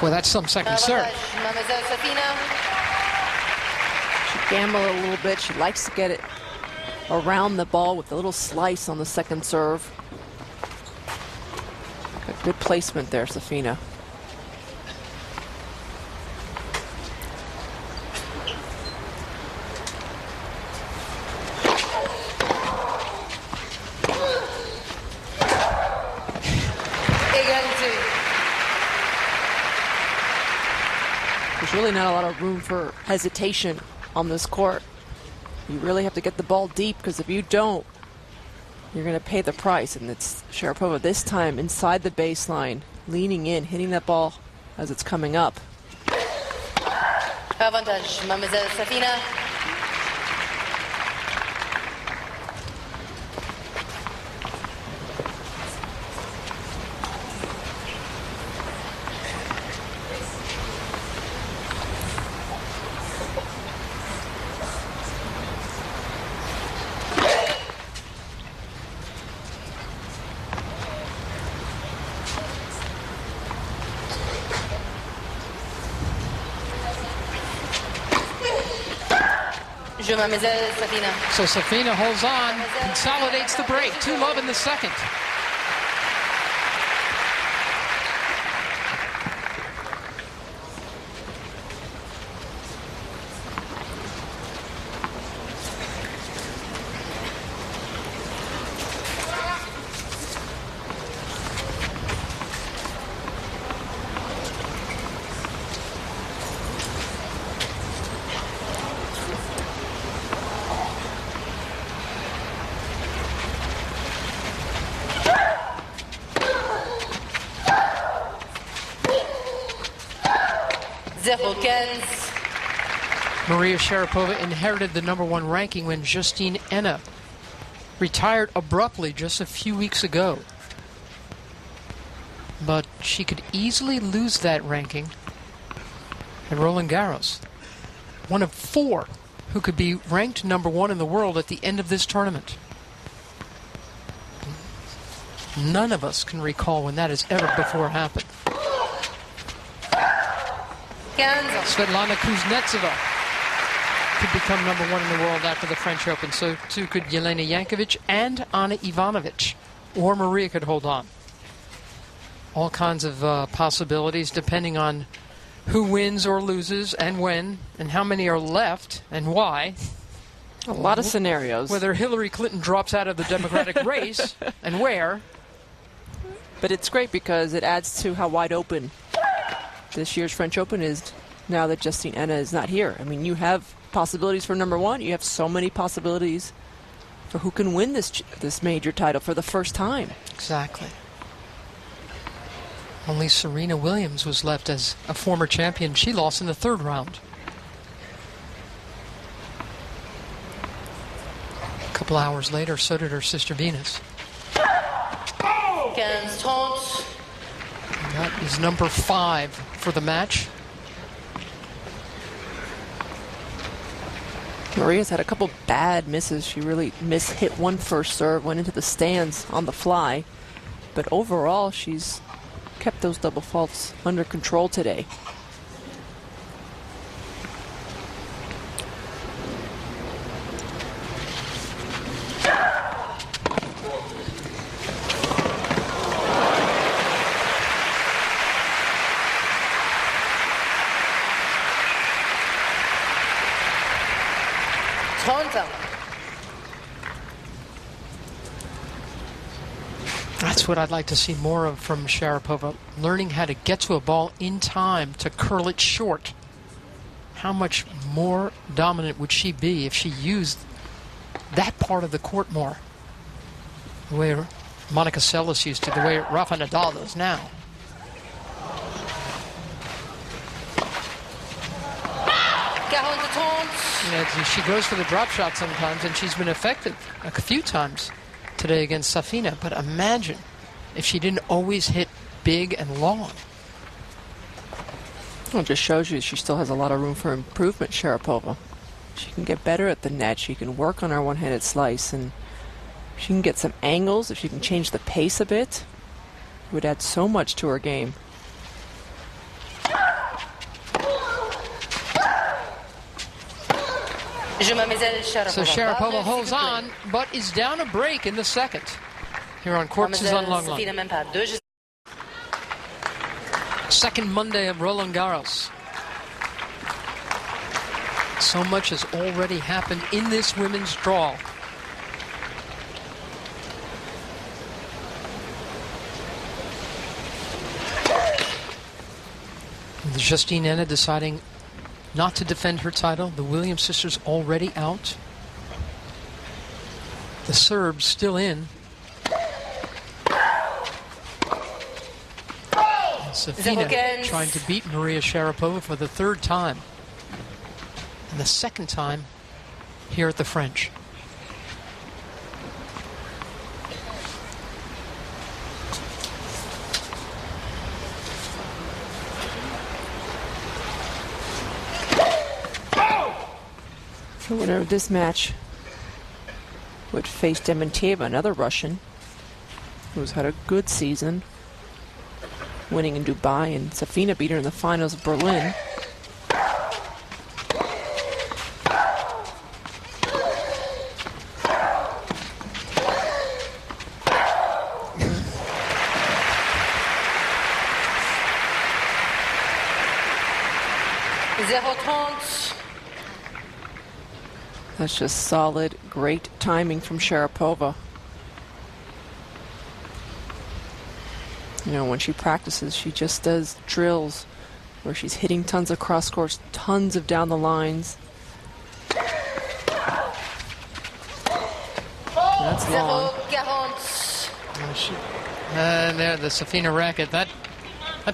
Well, that's some second serve. She gambled a little bit. She likes to get it around the ball with a little slice on the second serve. Got good placement there, Safina. There's really not a lot of room for hesitation on this court. You really have to get the ball deep, because if you don't, you're going to pay the price. And it's Sharapova this time inside the baseline, leaning in, hitting that ball as it's coming up. Avantage, Mademoiselle Safina. So Safina holds on, consolidates the break. 2-love in the second. Maria Sharapova inherited the #1 ranking when Justine Henin retired abruptly just a few weeks ago. But she could easily lose that ranking at Roland Garros. One of 4 who could be ranked #1 in the world at the end of this tournament. None of us can recall when that has ever before happened. Svetlana Kuznetsova could become #1 in the world after the French Open. So too could Jelena Jankovic and Ana Ivanovic. Or Maria could hold on. All kinds of possibilities depending on who wins or loses and when and how many are left and why. A lot of scenarios. Whether Hillary Clinton drops out of the Democratic race and where. But it's great because it adds to how wide open this year's French Open is now that Justine Henin is not here. I mean, you have possibilities for number one. You have so many possibilities for who can win this major title for the first time. Exactly. Only Serena Williams was left as a former champion. She lost in the third round. A couple hours later, so did her sister Venus. And that is number 5 for the match. Maria's had a couple bad misses. She really hit one first serve, went into the stands on the fly. But overall, she's kept those double faults under control today. That's what I'd like to see more of from Sharapova, learning how to get to a ball in time to curl it short. How much more dominant would she be if she used that part of the court more? The way Monica Seles used to, the way Rafa Nadal does now. You know, she goes for the drop shot sometimes, and she's been effective a few times today against Safina. But imagine if she didn't always hit big and long. Well, it just shows you she still has a lot of room for improvement, Sharapova. She can get better at the net. She can work on her one-handed slice, and she can get some angles. If she can change the pace a bit, it would add so much to her game. So Sharapova holds on, but is down a break in the second. Here on court Suzanne Lenglen. Second Monday of Roland Garros. So much has already happened in this women's draw. With Justine Henin deciding not to defend her title. The Williams sisters already out. The Serbs still in. Safina trying to beat Maria Sharapova for the third time. And the second time here at the French. The winner of this match would face Dementieva, another Russian who's had a good season, winning in Dubai, and Safina beat her in the finals of Berlin. That's just solid, great timing from Sharapova. You know, when she practices, she just does drills where she's hitting tons of cross courts, tons of down the lines. That's long. And there, the Safina racket. That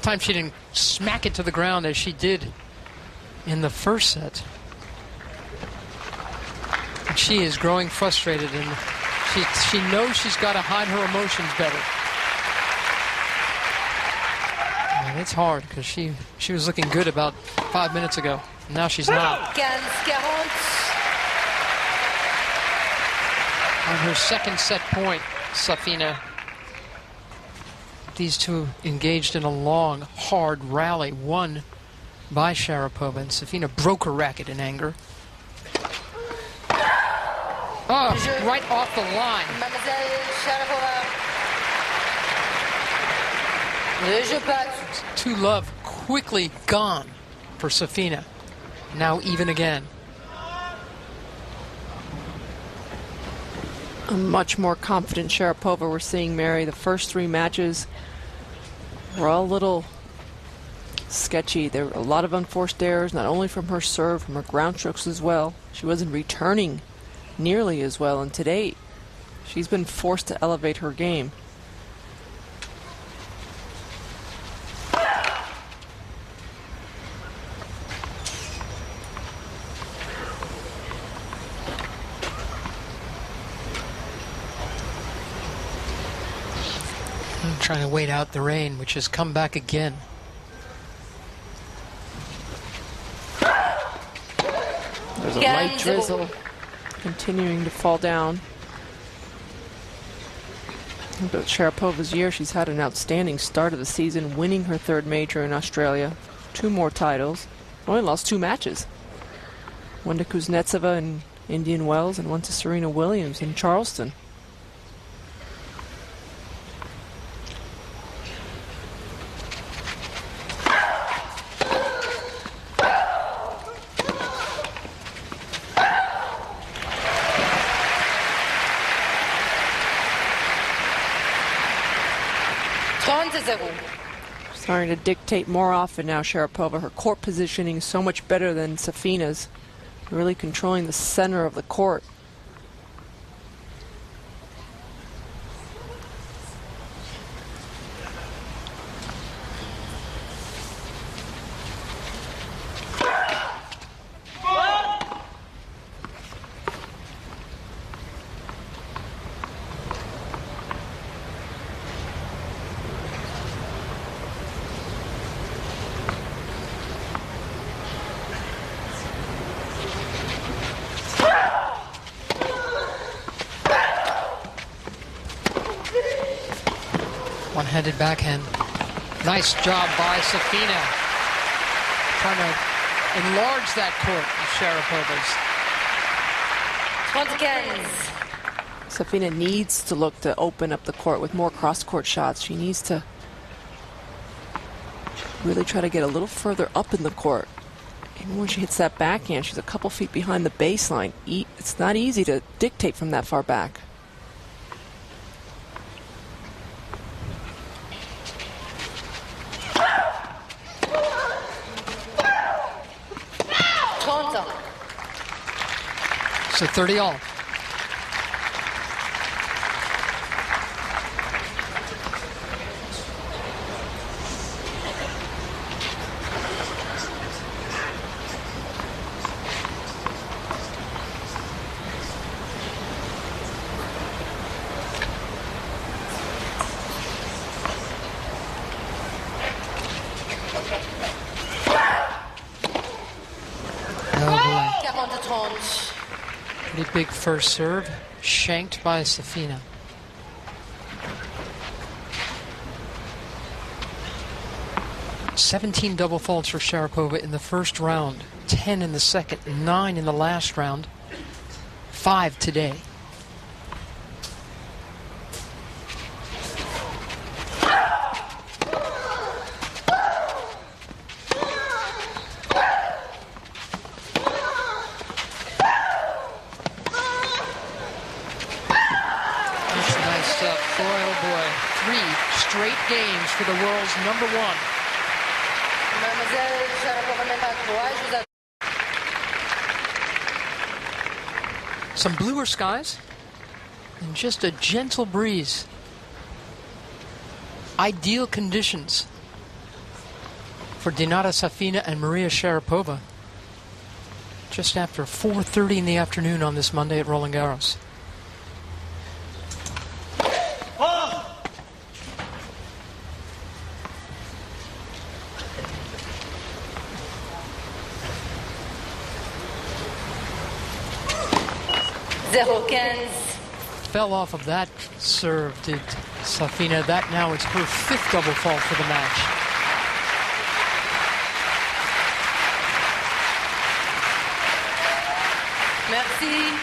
time she didn't smack it to the ground as she did in the first set. She is growing frustrated, and she knows she's got to hide her emotions better. And it's hard because she was looking good about 5 minutes ago. Now she's not. On her second set point, Safina. These two engaged in a long, hard rally, won by Sharapova, and Safina broke her racket in anger. Oh, right off the line. Two love quickly gone for Safina. Now even again. A much more confident Sharapova we're seeing, Mary. The first three matches were all a little sketchy. There were a lot of unforced errors, not only from her serve, from her ground strokes as well. She wasn't returning nearly as well, and today she's been forced to elevate her game. I'm trying to wait out the rain, which has come back again. There's a light drizzle continuing to fall down. But Sharapova's year, she's had an outstanding start of the season, winning her third major in Australia, 2 more titles, only lost 2 matches. One to Kuznetsova in Indian Wells and one to Serena Williams in Charleston. Starting to dictate more often now, Sharapova. Her court positioning is so much better than Safina's. Really controlling the center of the court. One-handed backhand. Nice job by Safina. Trying to enlarge that court of Sharapova's. Safina needs to look to open up the court with more cross-court shots. She needs to really try to get a little further up in the court. Even when she hits that backhand, she's a couple feet behind the baseline. It's not easy to dictate from that far back. So 30 all. Pretty big first serve, shanked by Safina. "17 double faults for Sharapova in the first round, 10 in the second, 9 in the last round, 5 today. Games for the world's number one. Some bluer skies and just a gentle breeze. Ideal conditions for Dinara Safina and Maria Sharapova just after 4:30 in the afternoon on this Monday at Roland Garros. Fell off of that serve, did Safina. That now it's her 5th double fault for the match. Merci.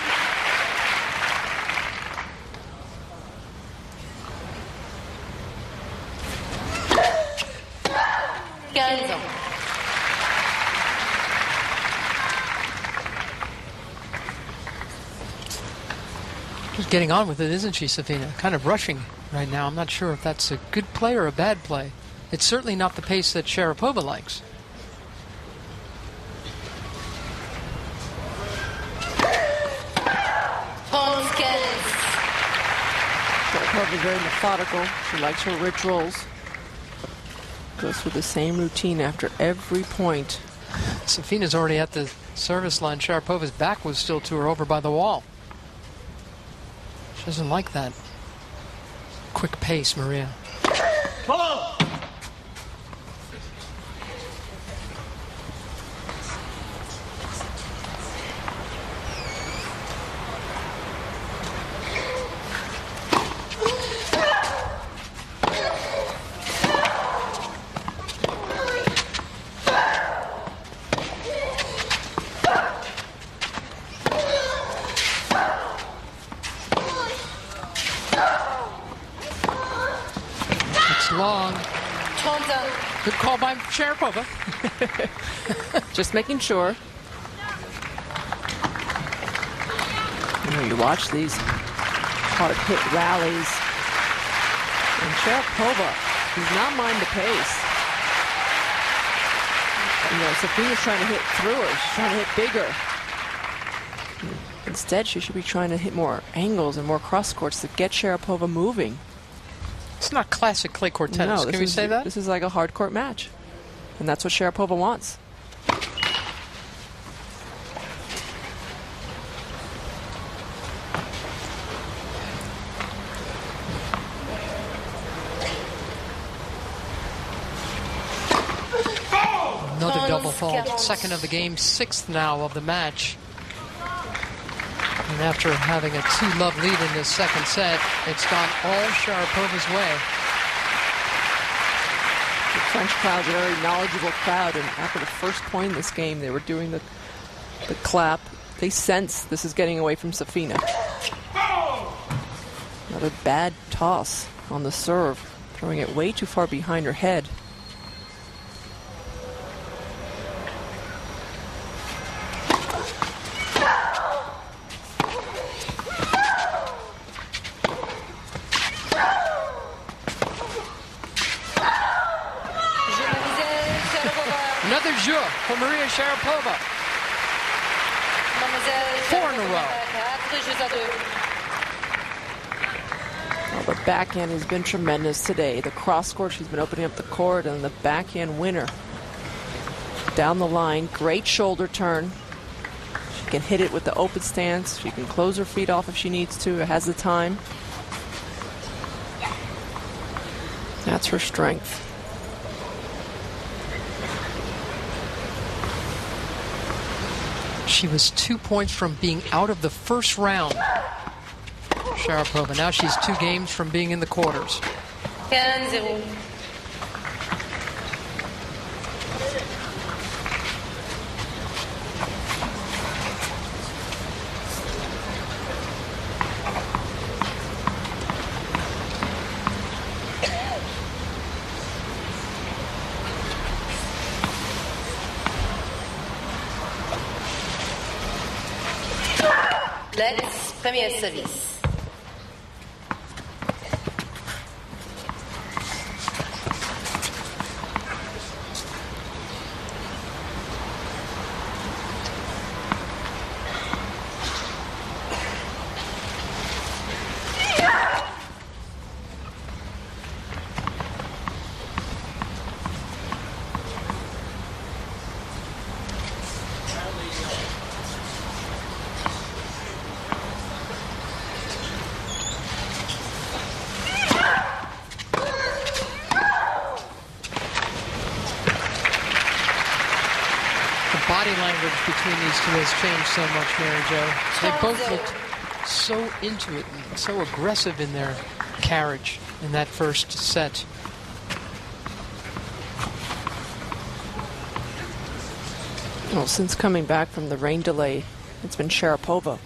She's getting on with it, isn't she, Safina? Kind of rushing right now. I'm not sure if that's a good play or a bad play. It's certainly not the pace that Sharapova likes. Sharapova very methodical. She likes her rituals. Goes through the same routine after every point. Safina's already at the service line. Sharapova's back was still to her over by the wall. She doesn't like that quick pace, Maria. Follow! Long. Good call by Sharapova. Just making sure. You watch these hard hit rallies. And Sharapova does not mind the pace. Safina's trying to hit through her. She's trying to hit bigger. Instead, she should be trying to hit more angles and more cross courts to get Sharapova moving. It's not classic clay court tennis. No, Can we say that? This is like a hard court match. And that's what Sharapova wants. Another double fault. Second of the game, sixth now of the match. And after having a 2-love lead in this second set, it's gone all Sharapova's way. The French crowd's a very knowledgeable crowd, and after the first point in this game, they were doing the clap. They sense this is getting away from Safina. Another bad toss on the serve, throwing it way too far behind her head. Another jeu for Maria Sharapova. 4 in a row. Well, the backhand has been tremendous today. The cross court, she's been opening up the court, and the backhand winner. Down the line, great shoulder turn. She can hit it with the open stance. She can close her feet off if she needs to. It has the time. That's her strength. She was 2 points from being out of the first round. Sharapova. Now she's 2 games from being in the quarters. 15-0. Let's premier service. Body language between these two has changed so much, Mary Jo. They both looked so into it and so aggressive in their carriage in that first set. Well, since coming back from the rain delay, it's been Sharapova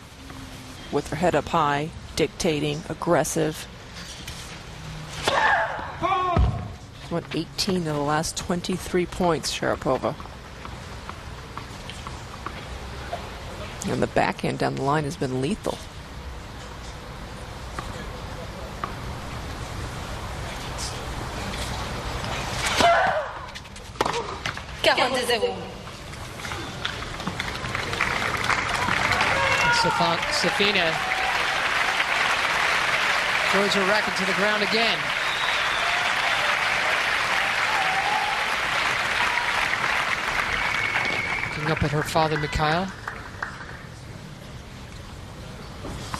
with her head up high, dictating, aggressive. She's won 18 of the last 23 points, Sharapova. And the backhand down the line has been lethal. 42-0. Safina throws her racket to the ground again. Looking up at her father, Mikhail.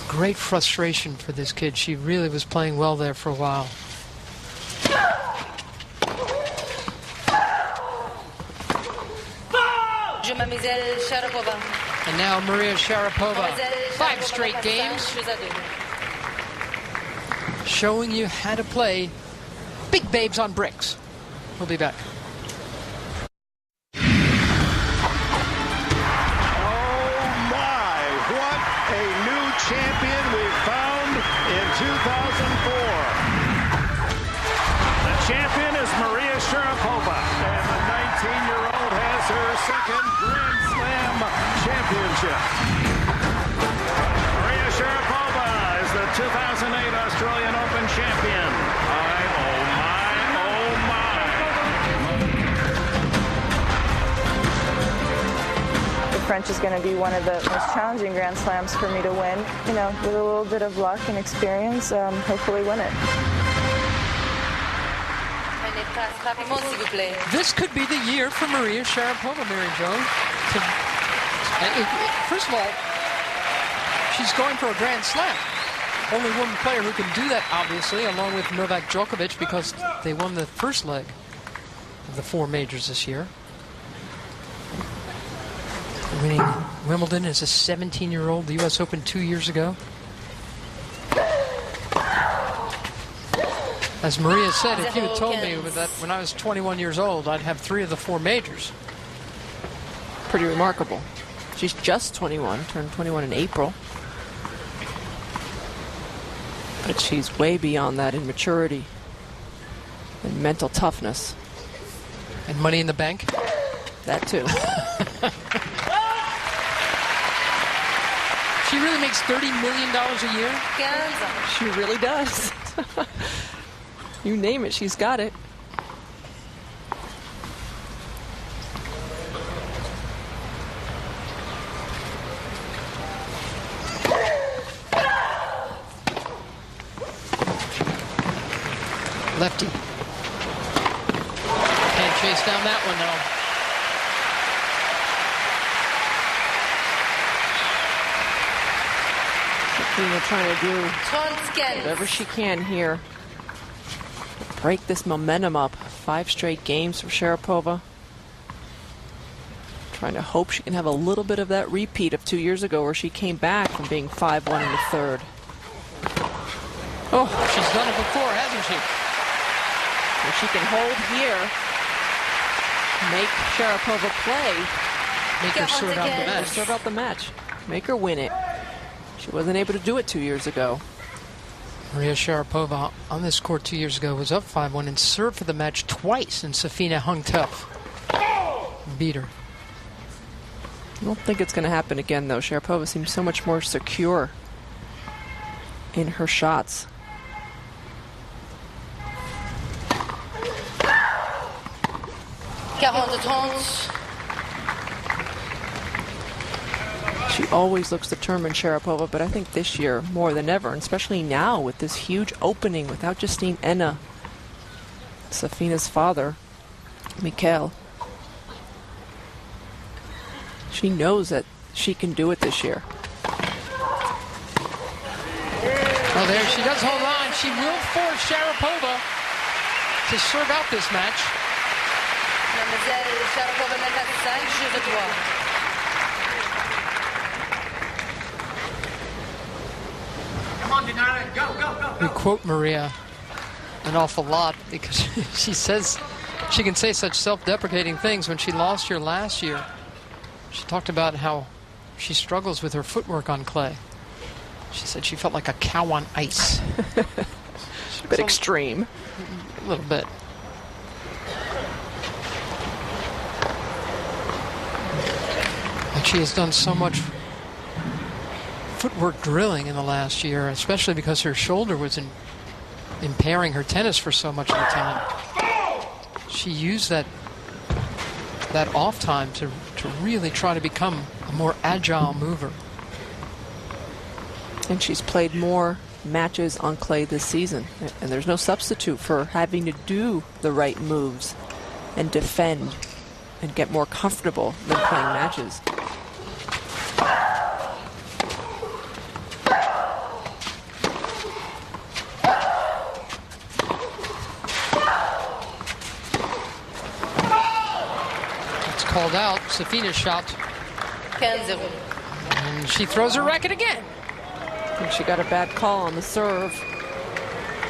Great frustration for this kid. She really was playing well there for a while. And now Maria Sharapova. 5 straight games. Showing you how to play big babes on bricks. We'll be back. Champion we found in 2004. The champion is Maria Sharapova, and the 19-year-old has her second Grand Slam championship. Maria Sharapova is the 2008 Australian Open champion. French is going to be one of the most challenging Grand Slams for me to win. You know, with a little bit of luck and experience, hopefully win it. This could be the year for Maria Sharapova, Mary Jo. First of all, she's going for a Grand Slam. Only woman player who can do that, obviously, along with Novak Djokovic, because they won the first leg of the 4 majors this year. Winning Wimbledon as a 17-year-old, the U.S. Open 2 years ago. As Maria said, if you had told me that when I was 21 years old, I'd have 3 of the 4 majors. Pretty remarkable. She's just 21, turned 21 in April. But she's way beyond that in maturity and mental toughness. And money in the bank? That too. She really makes $30 million a year? She really does. You name it, she's got it. Lefty. Can't chase down that one, though. Safina trying to do whatever she can here. Break this momentum up. 5 straight games for Sharapova. Trying to hope she can have a little bit of that repeat of 2 years ago where she came back from being 5-1 in the 3rd. Oh, she's done it before, hasn't she? If she can hold here, make Sharapova play. Make her sort out the match. Sort out the match. Make her win it. She wasn't able to do it 2 years ago. Maria Sharapova on this court 2 years ago was up 5-1 and served for the match twice, and Safina hung tough. Beat her. I don't think it's going to happen again, though. Sharapova seems so much more secure in her shots. She always looks determined, Sharapova, but I think this year more than ever, and especially now with this huge opening without Justine Enna, Safina's father, Mikhail. She knows that she can do it this year. Well, there she does hold on. She will force Sharapova to serve out this match. We quote Maria an awful lot because she says she can say such self-deprecating things. When she lost here last year, she talked about how she struggles with her footwork on clay. She said she felt like a cow on ice. A bit extreme. A little bit. But she has done so much footwork drilling in the last year, especially because her shoulder was impairing her tennis for so much of the time. She used that that off time to really try to become a more agile mover. And she's played more matches on clay this season, and there's no substitute for having to do the right moves and defend and get more comfortable than playing matches. It's called out. Safina's shot. 15-0. And she throws her racket again. I think she got a bad call on the serve,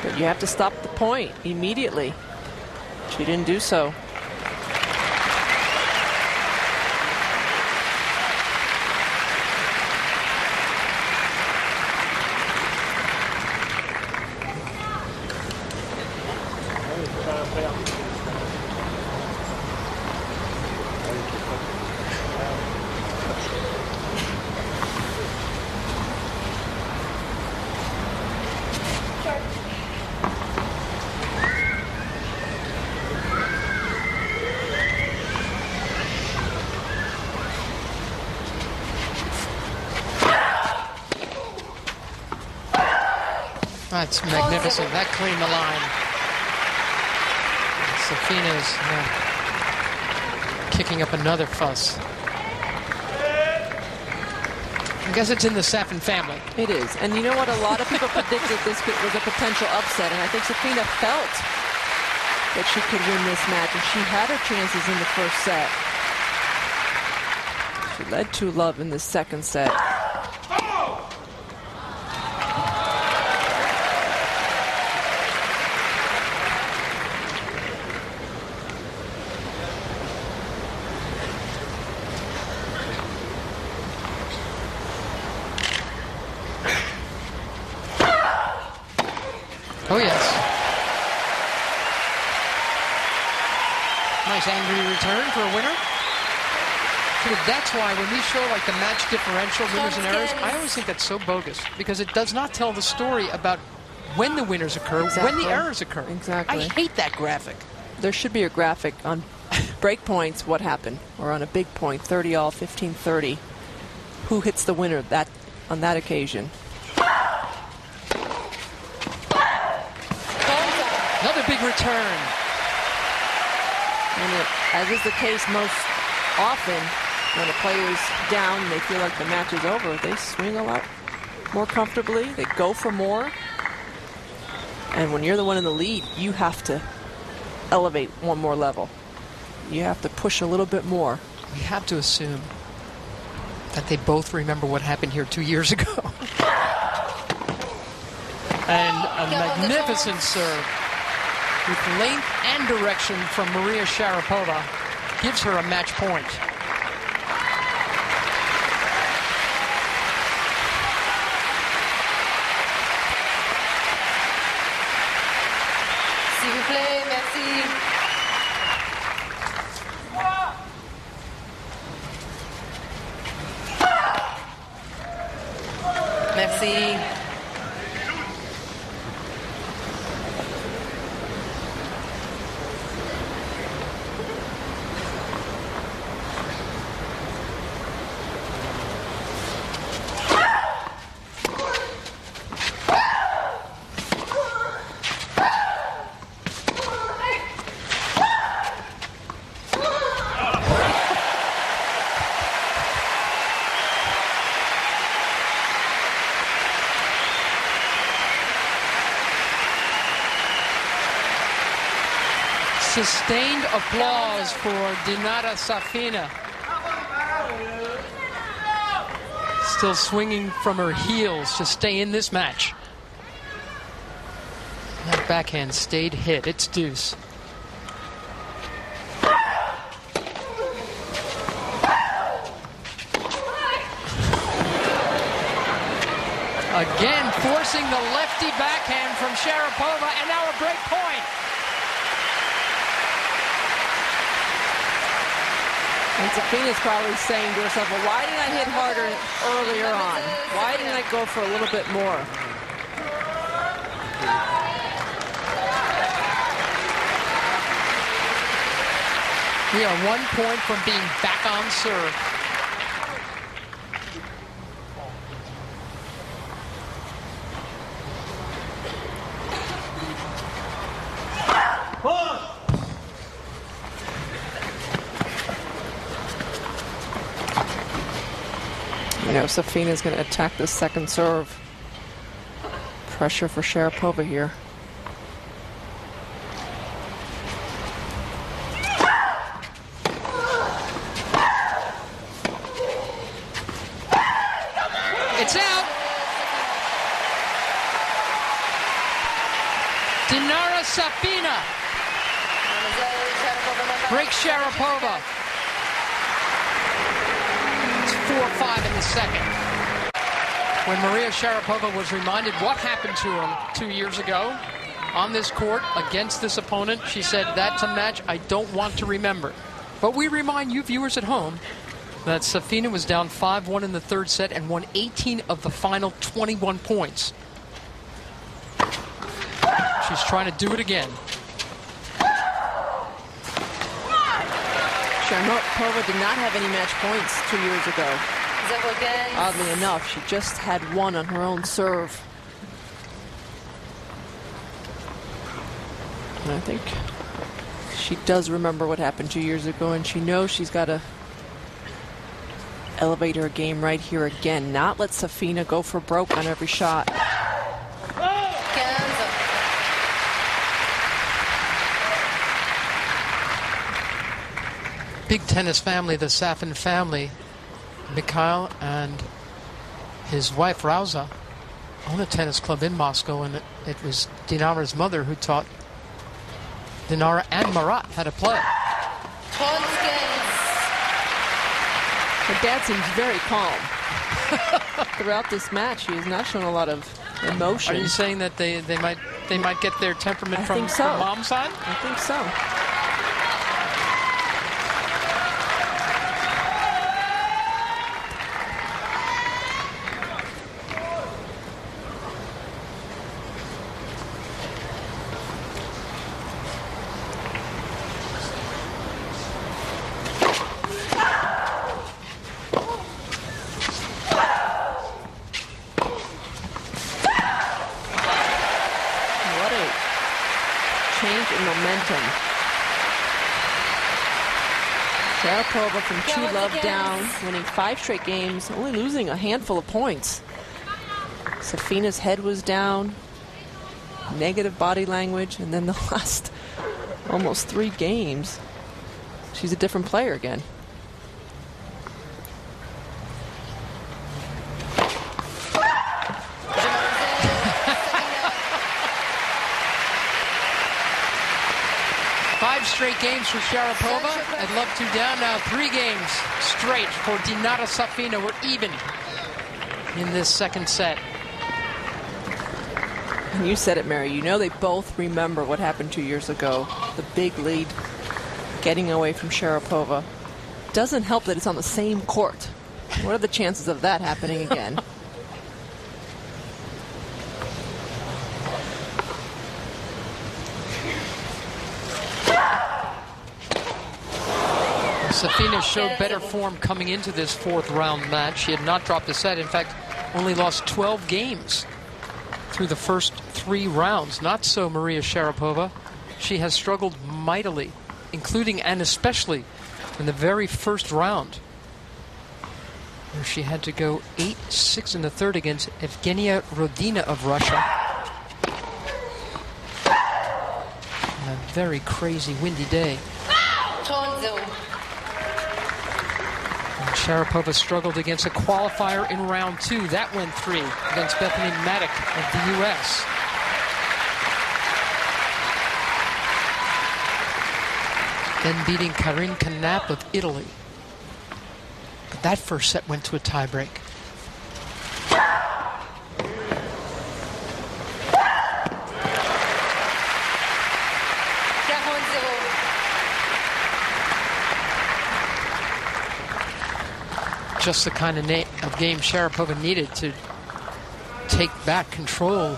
but you have to stop the point immediately. She didn't do so. That's magnificent. That cleaned the line. Safina's kicking up another fuss. I guess it's in the Safin family. It is. And you know what? A lot of people predicted this was a potential upset, and I think Safina felt that she could win this match, and she had her chances in the first set. She led 2-love in the second set. Oh, yes. Nice angry return for a winner. That's why when we show like the match differential winners and errors, I always think that's so bogus because it does not tell the story about when the winners occur, when the errors occur. Exactly. I hate that graphic. There should be a graphic on break points, what happened, or on a big point, 30-all, 15-30. Who hits the winner on that occasion? Another big return. And as is the case most often, when a player's down and they feel like the match is over, they swing a lot more comfortably. They go for more. And when you're the one in the lead, you have to elevate one more level. You have to push a little bit more. We have to assume that they both remember what happened here 2 years ago. And a magnificent serve with length and direction from Maria Sharapova gives her a match point. S'il vous plaît, merci. Merci. Sustained applause for Dinara Safina. Still swinging from her heels to stay in this match. That backhand stayed hit. It's deuce. Again, forcing the lefty backhand from Sharapova, and now a break point. And Safina's probably saying to herself, well, why didn't I hit harder earlier on? Why didn't I go for a little bit more? We are 1 point from being back on serve. You know, Safina's going to attack the second serve. Pressure for Sharapova here. It's out. Dinara Safina breaks Sharapova. It's 4-5 in the second. When Maria Sharapova was reminded what happened to him 2 years ago on this court against this opponent, she said, "That's a match I don't want to remember." But we remind you viewers at home that Safina was down 5-1 in the third set and won 18 of the final 21 points. She's trying to do it again. Sharapova did not have any match points 2 years ago. Oddly enough, she just had one on her own serve. And I think she does remember what happened 2 years ago, and she knows she's got to elevate her game right here again. Not let Safina go for broke on every shot. Big tennis family, the Safin family. Mikhail and his wife Rauza own a tennis club in Moscow, and it was Dinara's mother who taught Dinara and Marat how to play. Her dad seems very calm. Throughout this match, he has not shown a lot of emotion. Are you saying that they might get their temperament from mom's side? I think so. Sharapova from 2-love down, winning 5 straight games, only losing a handful of points. Safina's head was down, negative body language, and then the last almost 3 games, she's a different player again. Straight games for Sharapova at love 2 down. Now 3 games straight for Dinara Safina. We're even in this second set. And you said it, Mary. You know they both remember what happened 2 years ago. The big lead, getting away from Sharapova. Doesn't help that it's on the same court. What are the chances of that happening again? Safina showed better form coming into this 4th round match. She had not dropped a set. In fact, only lost 12 games through the first 3 rounds. Not so Maria Sharapova. She has struggled mightily, including and especially in the very first round, where she had to go 8-6 in the third against Evgenia Rodina of Russia. On a very crazy windy day. Sharapova struggled against a qualifier in round 2. That went 3 against Bethany Maddock of the U.S. Then beating Karine Knapp of Italy. But that first set went to a tiebreak. Just the kind of game Sharapova needed to take back control.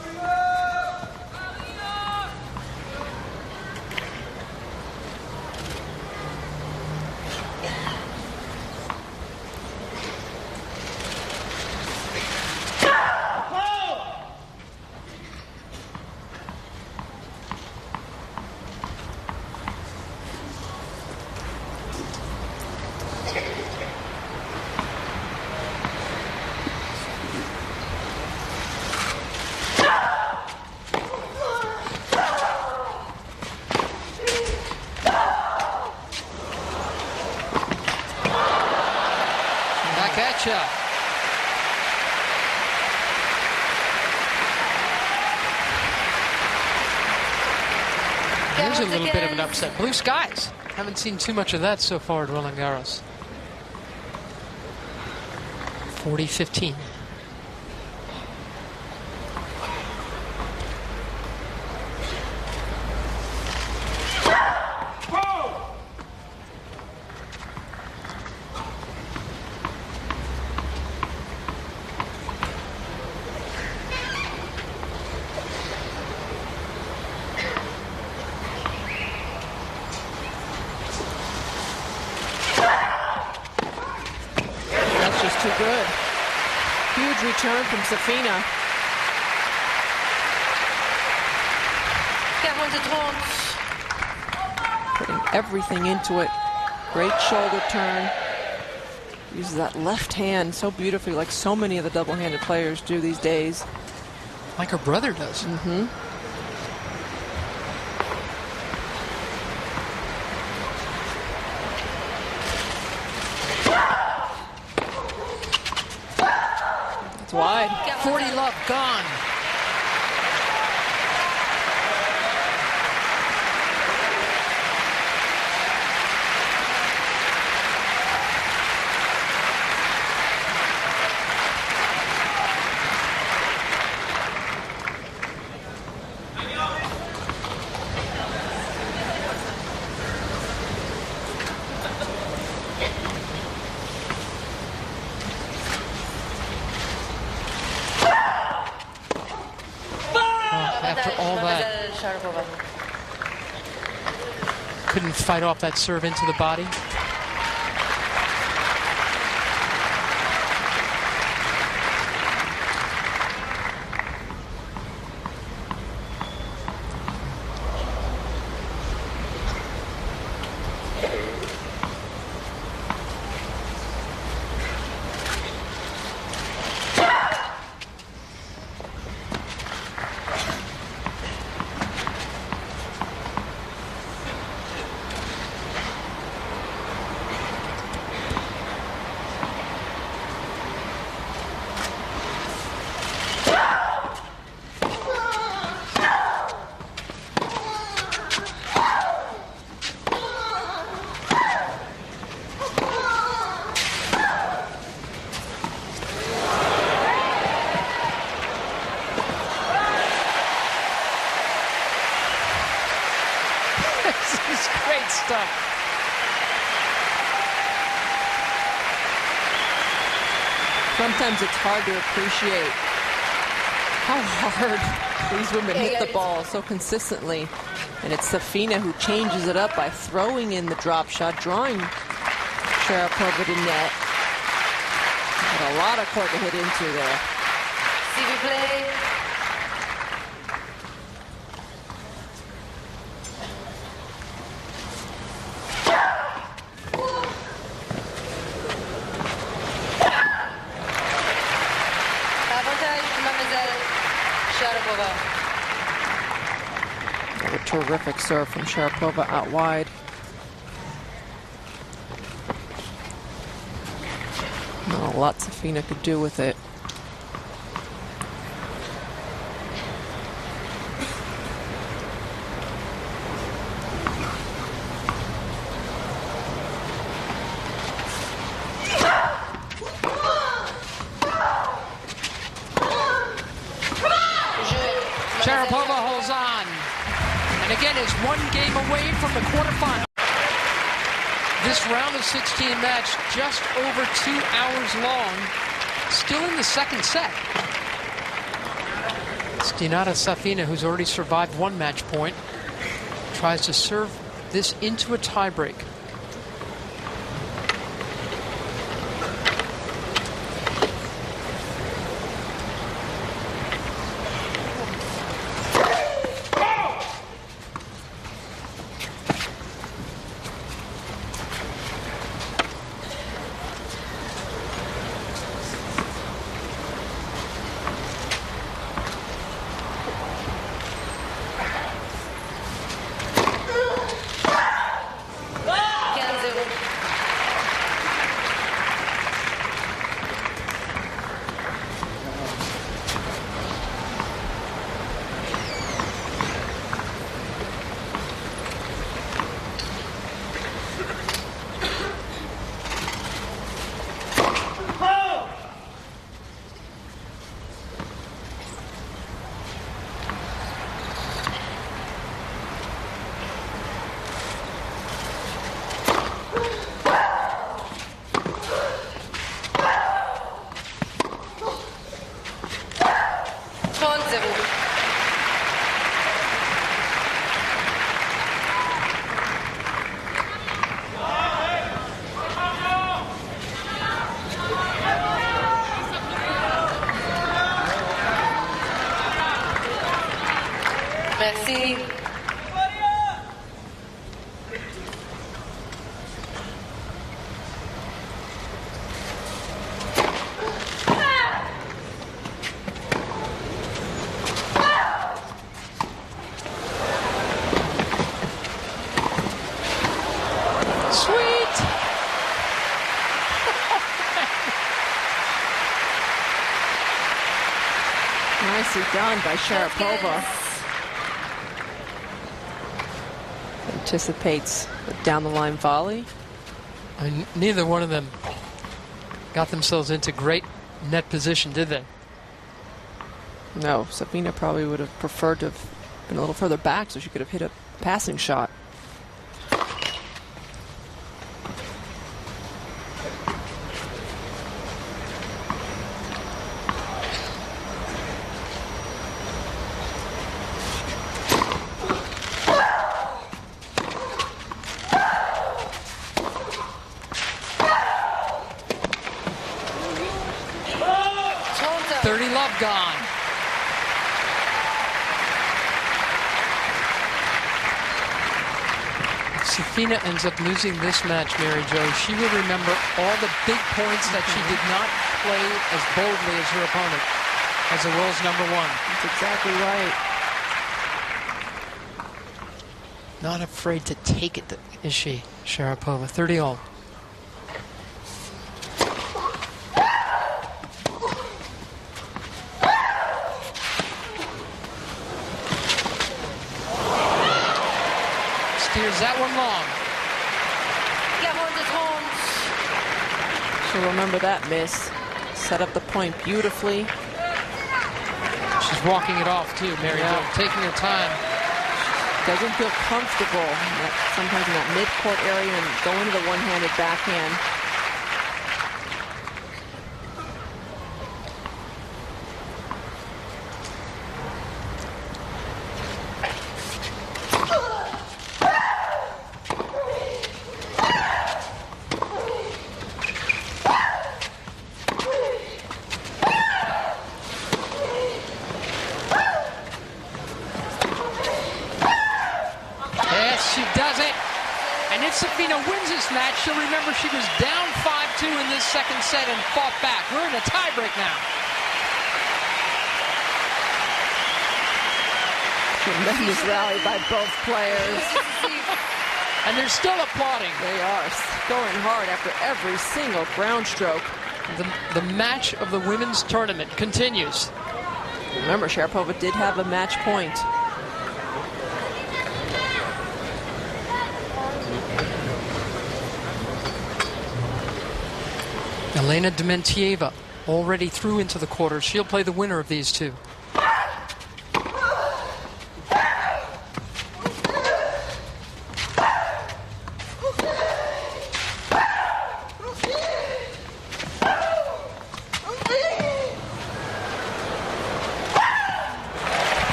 Here's a little bit of an upset. Blue skies. Haven't seen too much of that so far at Roland Garros. 40-15. Too good. Huge return from Safina. Putting everything into it. Great shoulder turn. Uses that left hand so beautifully, like so many of the double-handed players do these days. Like her brother does. Mm-hmm. Wide. 40 love gone. After all that, Sharapova. couldn't fight off that serve into the body. This is great stuff. Sometimes it's hard to appreciate how hard these women hit the ball so consistently. And it's Safina who changes it up by throwing in the drop shot, drawing Sharapova to net. Got a lot of court to hit into there. S'il vous plaît. A terrific serve from Sharapova out wide. Not a lot Safina could do with it. Sharapova holds on. And again is one game away from the quarterfinal. This round of 16 match just over 2 hours long. Still in the second set. It's Dinara Safina, who's already survived one match point, tries to serve this into a tiebreak. Merci. Nicely done by Sharapova. Anticipates a down-the-line volley. And neither one of them got themselves into great net position, did they? No, Safina probably would have preferred to have been a little further back so she could have hit a passing shot. Gone. Safina ends up losing this match, Mary Jo. She will remember all the big points that she did not play as boldly as her opponent as the world's #1. That's exactly right. Not afraid to take it, is she, Sharapova? 30-all. Steers that one long. She'll remember that miss. Set up the point beautifully. She's walking it off too, Mary Jo, taking her time. Doesn't feel comfortable sometimes in that mid-court area and go into the one-handed backhand. Safina wins this match, she'll remember she was down 5-2 in this second set and fought back. We're in a tiebreak now. Tremendous rally by both players. And they're still applauding. They are going hard after every single ground stroke. The match of the women's tournament continues. Remember, Sharapova did have a match point. Elena Dementieva already through into the quarters. She'll play the winner of these two.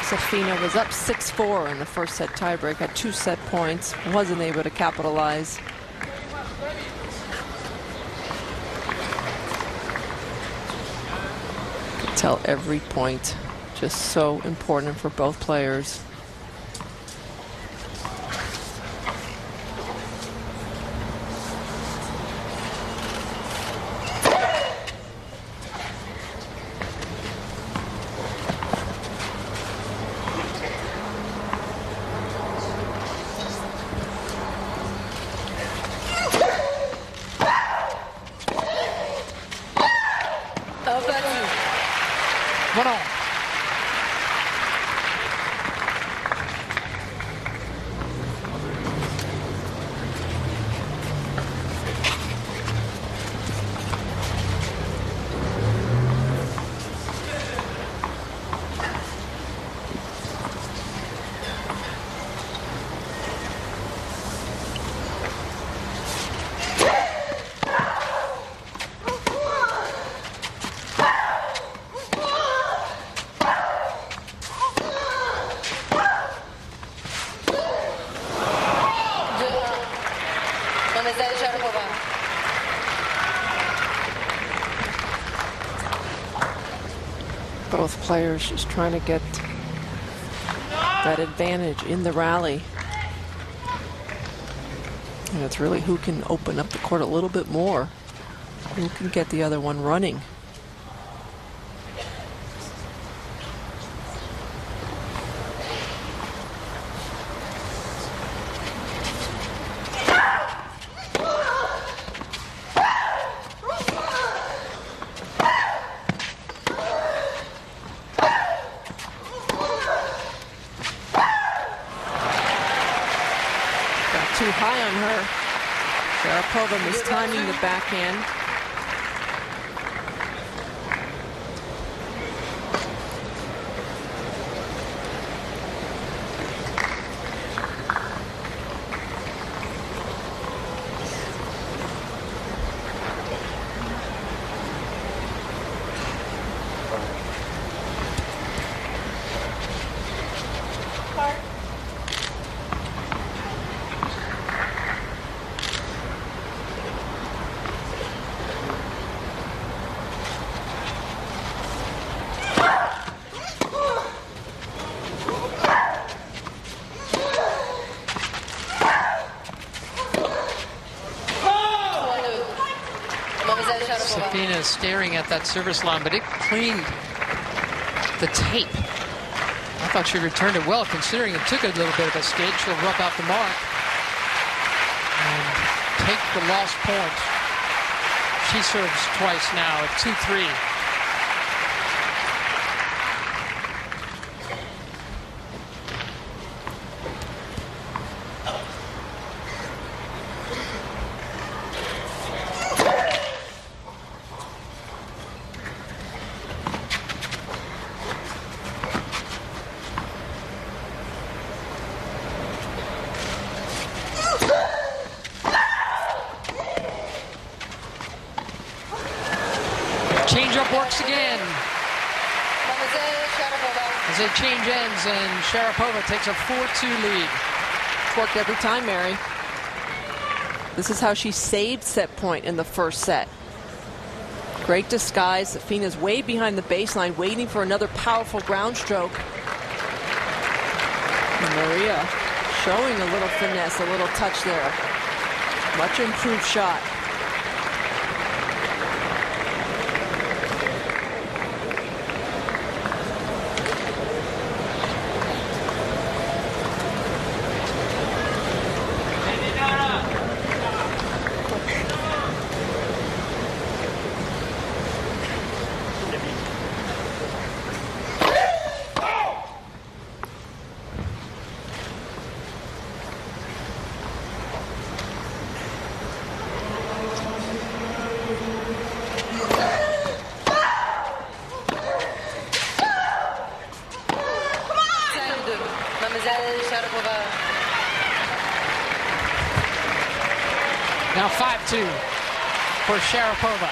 Safina was up 6-4 in the first set tiebreak, had 2 set points, wasn't able to capitalize. Could tell every point just so important for both players. Both players just trying to get that advantage in the rally. And it's really who can open up the court a little bit more. Who can get the other one running. Too high on her. Sharapova mistiming the backhand. Safina is staring at that service line, but it cleaned the tape. I thought she returned it well, considering it took a little bit of a skid. She'll rub out the mark and take the lost point. She serves twice now at 2-3. Change-up works again. As the change ends and Sharapova takes a 4-2 lead. It's worked every time, Mary. This is how she saved set point in the first set. Great disguise. Safina's way behind the baseline, waiting for another powerful ground stroke. And Maria showing a little finesse, a little touch there. Much improved shot. Now 5-2 for Sharapova.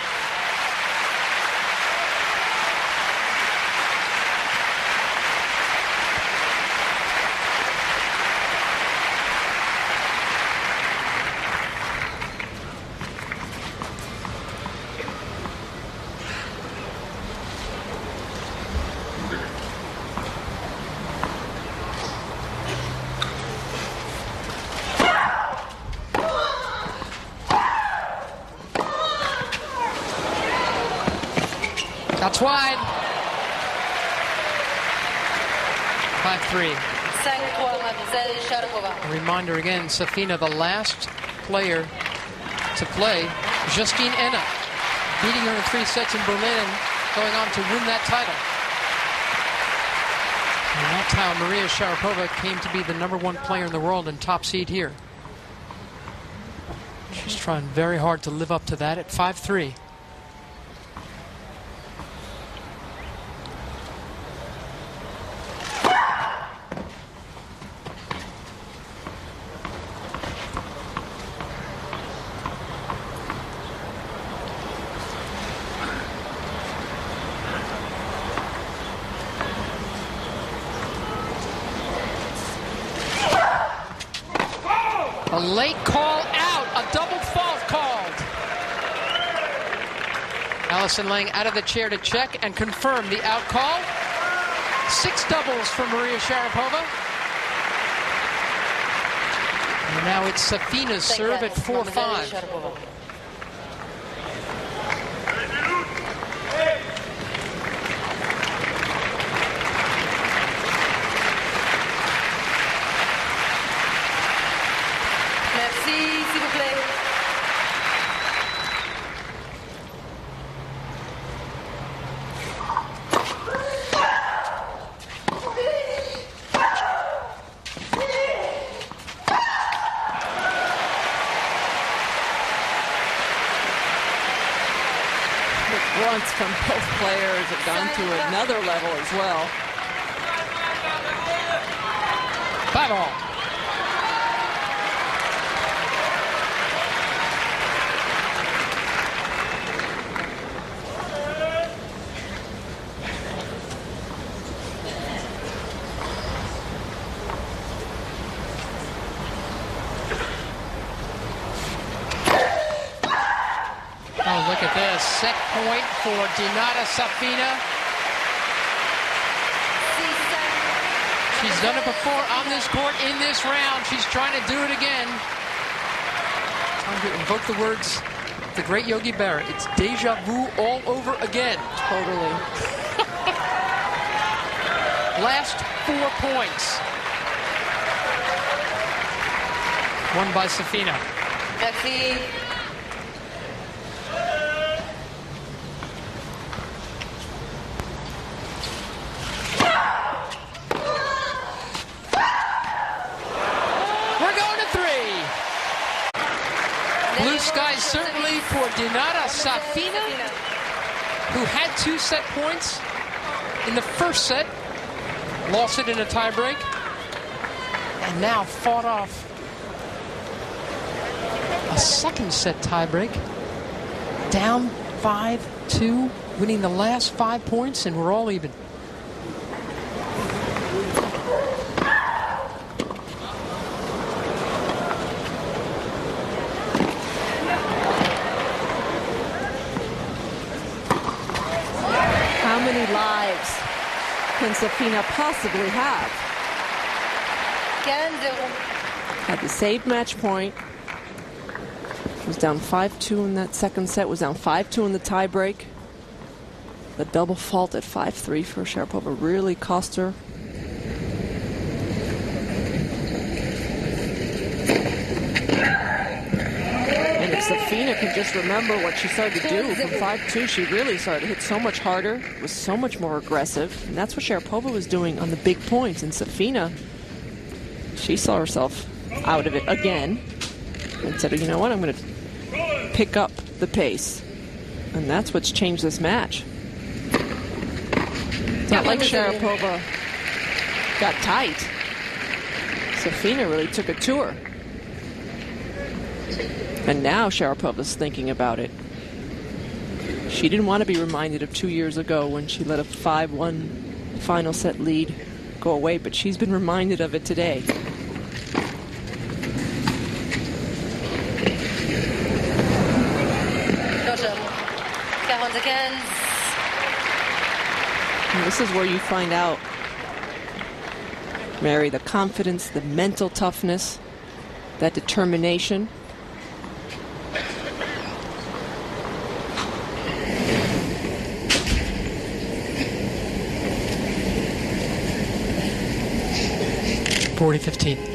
That's wide. 5-3. A reminder again, Safina, the last player to play Justine Henin, beating her in 3 sets in Berlin and going on to win that title. And that's how Maria Sharapova came to be the #1 player in the world and top seed here. She's trying very hard to live up to that at 5-3. A late call out, a double fault called. Allison Lang out of the chair to check and confirm the out call. 6 doubles for Maria Sharapova. And now it's Safina's serve at 4-5. Merci, s'il vous plaît. Grunts from both players have gone to another level as well. 5-all. Oh, look at this. Set point for Dinara Safina. She's done it before on this court in this round. She's trying to do it again. Time to invoke the words of the great Yogi Berra. It's deja vu all over again. Totally. Last 4 points. Won by Safina. Merci. Blue skies certainly for Dinara Safina, who had 2 set points in the first set, lost it in a tiebreak, and now fought off a second set tiebreak, down 5-2, winning the last 5 points, and we're all even. How many lives can Safina possibly have? 15-0. Had the saved match point. Was down 5-2 in that second set. Was down 5-2 in the tiebreak. The double fault at 5-3 for Sharapova really cost her. And if Safina can just remember what she started to do from 5-2, she really started to hit so much harder, was so much more aggressive. And that's what Sharapova was doing on the big points. And Safina, she saw herself out of it again and said, you know what, I'm going to pick up the pace. And that's what's changed this match. It's not like Sharapova got tight. Safina really took it to her. And now Sharapova's thinking about it. She didn't want to be reminded of 2 years ago when she let a 5-1 final set lead go away, but she's been reminded of it today. And this is where you find out, Mary, the confidence, the mental toughness, that determination. (40-15).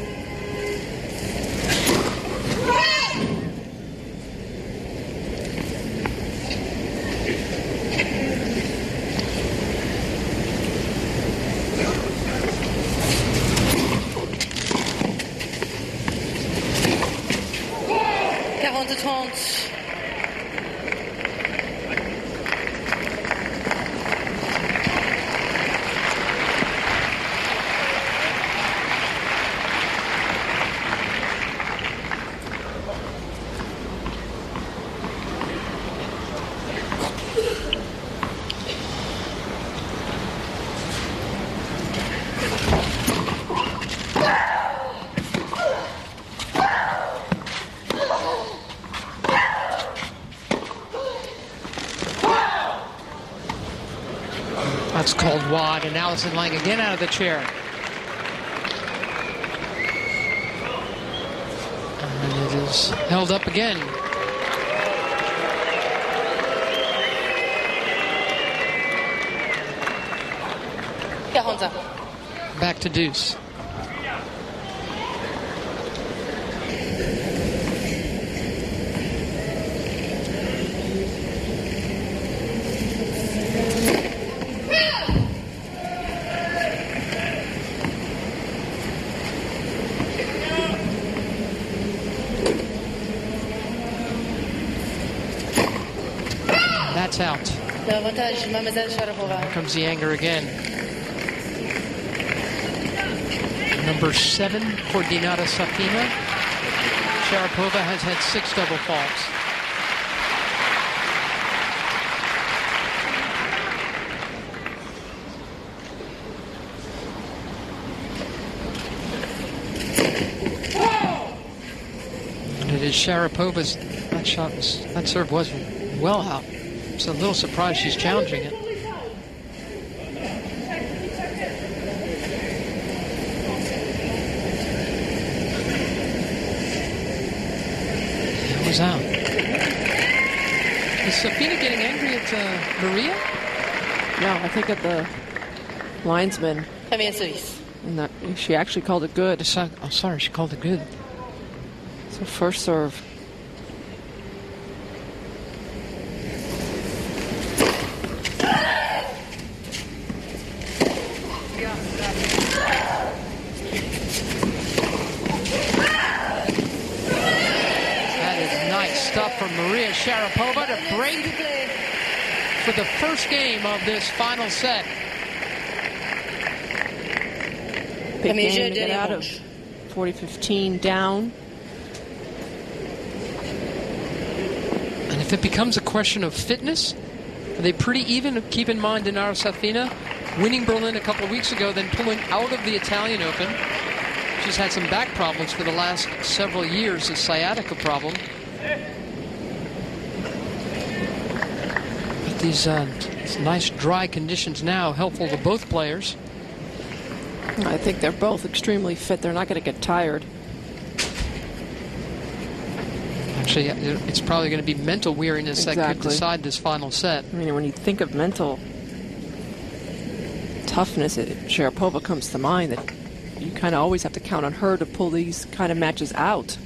That's called wide, and Allison Lang again out of the chair. And it is held up again. Back to deuce. That's out. Here comes the anger again. Number 7 for Dinara Safina. Sharapova has had 6 double faults. And it is Sharapova's. That serve was well out. It's a little surprised she's challenging it. It was out. Is Safina getting angry at Maria? No, I think at the linesman. And that she actually called it good. Oh, sorry, she called it good. So first serve. From Maria Sharapova to break for the first game of this final set. Big game to get out of 40-15 down. And if it becomes a question of fitness, are they pretty even? Keep in mind, Dinara Safina winning Berlin a couple of weeks ago, then pulling out of the Italian Open. She's had some back problems for the last several years, a sciatica problem. These nice dry conditions now helpful to both players. I think they're both extremely fit. They're not going to get tired. Actually, it's probably going to be mental weariness that could decide this final set. I mean, when you think of mental toughness, Sharapova comes to mind. That you kind of always have to count on her to pull these kind of matches out.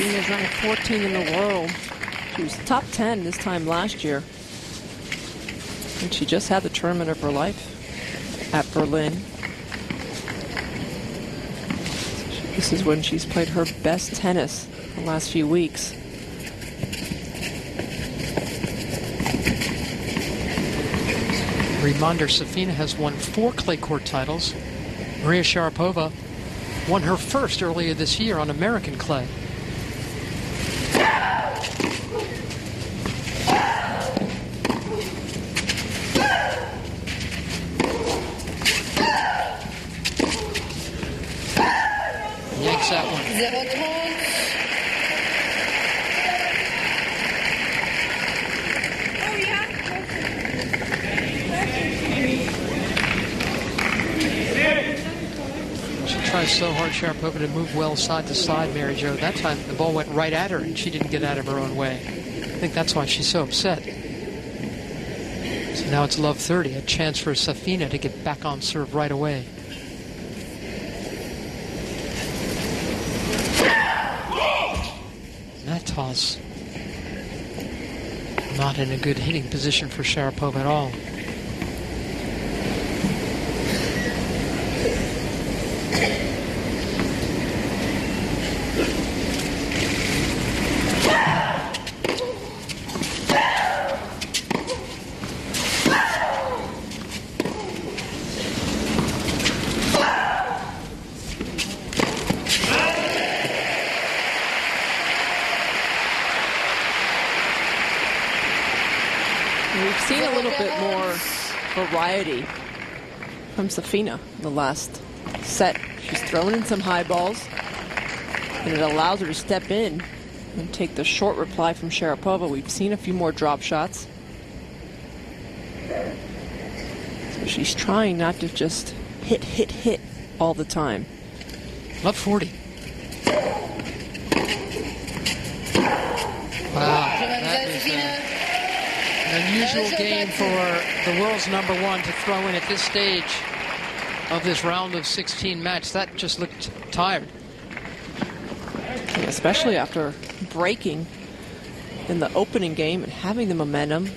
Safina's ranked 14 in the world. She was top 10 this time last year. And she just had the tournament of her life at Berlin. This is when she's played her best tennis the last few weeks. Reminder, Safina has won 4 clay court titles. Maria Sharapova won her first earlier this year on American clay. Yanks that one. Tries so hard, Sharapova, to move well side to side, Mary Jo. That time the ball went right at her and she didn't get out of her own way. I think that's why she's so upset. So now it's love 30, a chance for Safina to get back on serve right away. And that toss, not in a good hitting position for Sharapova at all. We've seen a little bit more variety from Safina in the last set. She's thrown in some high balls, and it allows her to step in and take the short reply from Sharapova. We've seen a few more drop shots. So she's trying not to just hit all the time. Love 40. Wow, that is an unusual game for the world's #1 to throw in at this stage of this round of 16 match. That just looked tired. Especially after breaking in the opening game and having the momentum.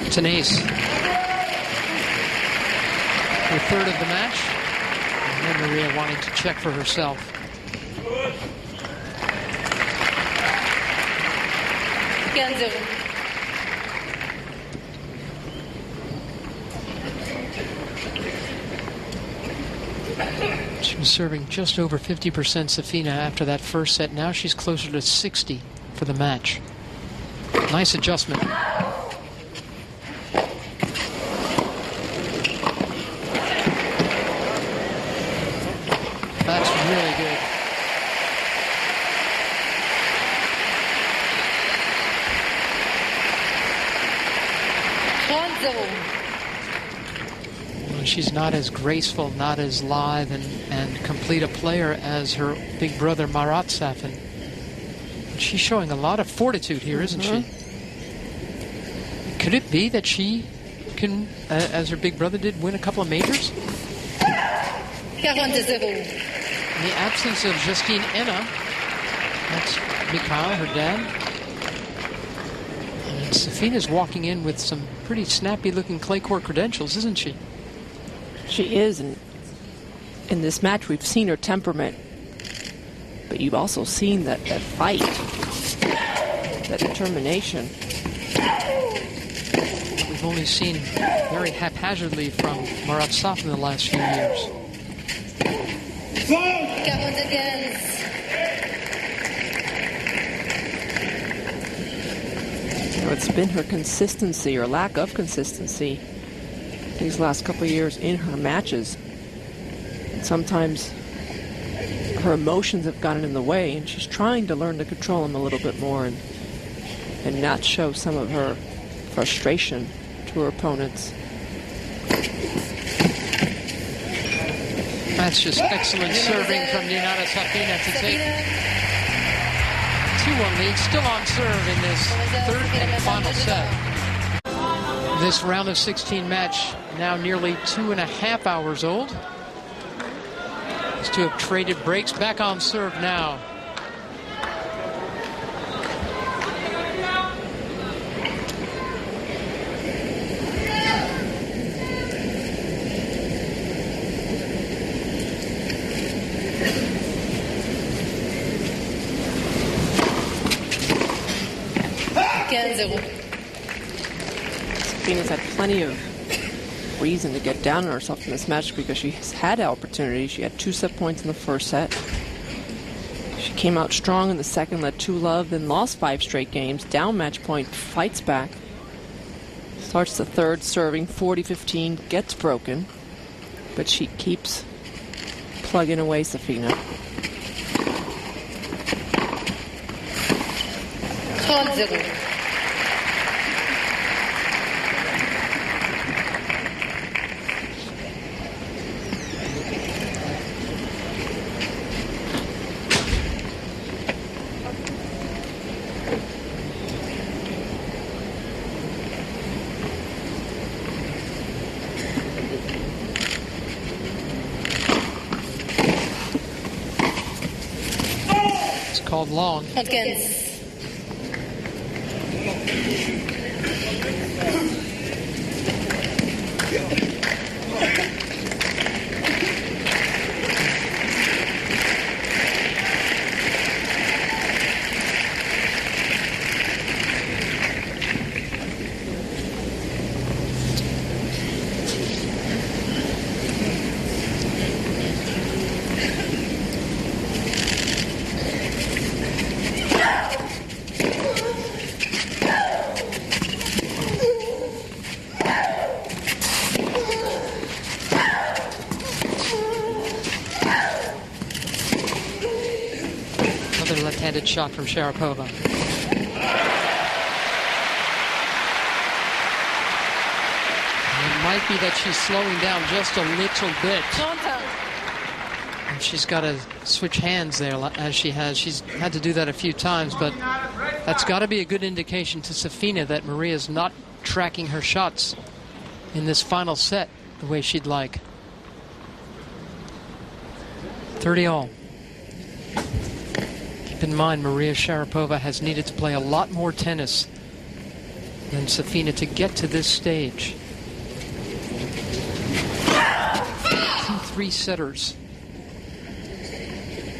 It's an ace. The third of the match. And then Maria wanting to check for herself. She was serving just over 50% Safina after that first set. Now she's closer to 60 for the match. Nice adjustment. That's really good. She's not as graceful, not as lithe and complete a player as her big brother Marat Safin. She's showing a lot of fortitude here, isn't she? Could it be that she can, as her big brother did, win a couple of majors? In the absence of Justine Enna, that's Mikhail, her dad. And Safina's walking in with some pretty snappy-looking clay court credentials, isn't she? She is, and in this match we've seen her temperament, but you've also seen that fight, that determination. We've only seen very haphazardly from Marat Safin in the last few years. It's been her consistency or lack of consistency these last couple of years in her matches. And sometimes her emotions have gotten in the way, and she's trying to learn to control them a little bit more and not show some of her frustration to her opponents. That's just excellent serving from Dinara Safina to take 2-1 lead, still on serve in this third and final set. This round of 16 match now nearly 2.5 hours old. These two have traded breaks. Back on serve now. Safina's had plenty of reason to get down on herself in this match because she has had opportunities. She had 2 set points in the first set. She came out strong in the second, led 2-love, then lost 5 straight games. Down match point, fights back. Starts the third, serving 40-15, gets broken, but she keeps plugging away Safina. Called long. backhanded shot from Sharapova. It might be that she's slowing down just a little bit. And she's got to switch hands there as she has. She's had to do that a few times, but that's got to be a good indication to Safina that Maria's not tracking her shots in this final set the way she'd like. 30-all. Keep in mind, Maria Sharapova has needed to play a lot more tennis than Safina to get to this stage. 2 3-setters.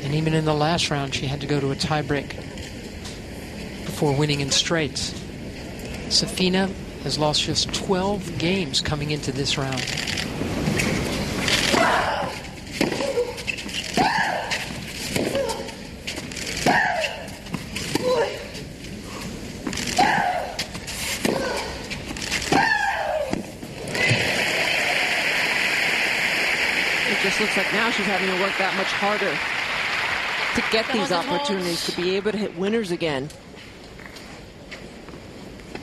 And even in the last round, she had to go to a tiebreak before winning in straights. Safina has lost just 12 games coming into this round. It just looks like now she's having to work that much harder to get these opportunities, to be able to hit winners again.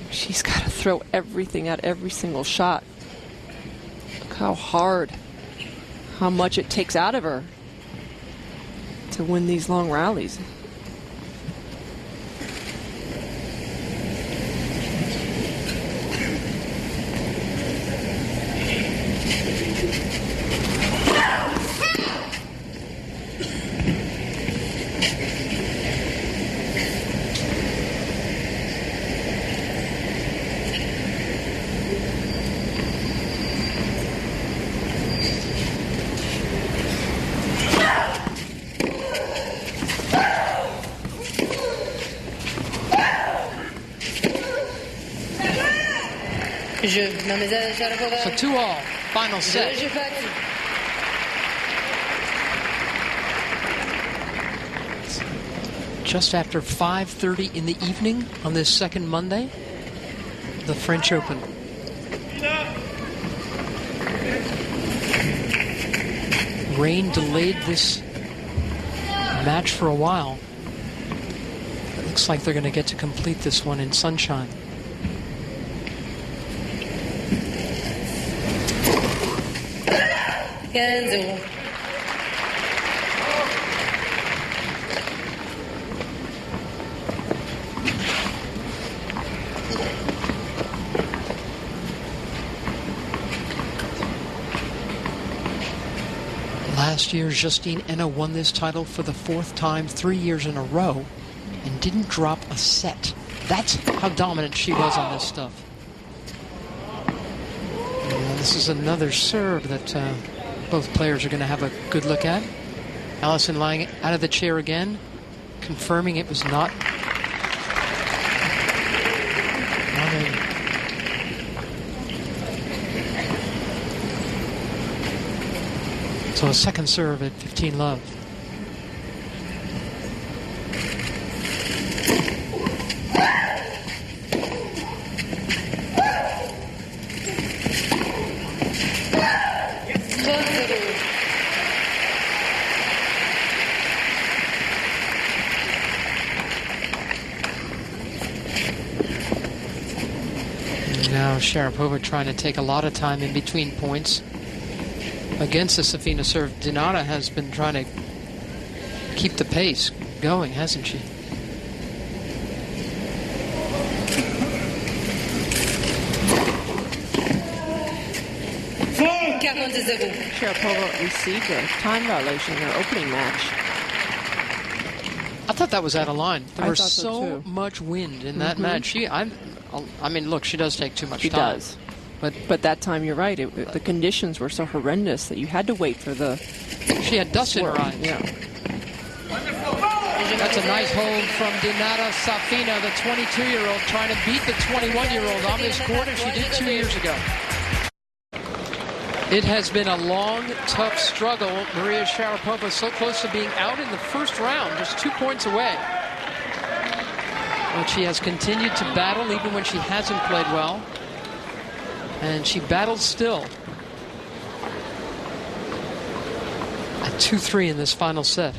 She's got to throw everything at every single shot. Look how hard, how much it takes out of her to win these long rallies. So 2-all, final set. Just after 5:30 in the evening on this second Monday, the French Open. Rain delayed this match for a while. It looks like they're going to get to complete this one in sunshine. Last year, Justine Henin won this title for the 4th time, 3 years in a row, and didn't drop a set. That's how dominant she was on this stuff. And this is another serve that both players are going to have a good look at. Allison lying out of the chair again, confirming it was not a... So a second serve at 15-love. Now Sharapova trying to take a lot of time in between points. Against the Safina serve, Dinara has been trying to keep the pace going, hasn't she? Sharapova received a time violation in her opening match. I thought that was out of line. There was so much wind in that match. I mean, look, she does take too much time. She does. But that time, you're right. The conditions were so horrendous that you had to wait for the... She had dust in her eyes. Yeah. That's a nice hold from Dinara Safina, the 22-year-old, trying to beat the 21-year-old on this court, as she did 2 years ago. It has been a long, tough struggle. Maria Sharapova so close to being out in the first round, just 2 points away. But she has continued to battle even when she hasn't played well. And she battles still. At 2-3 in this final set.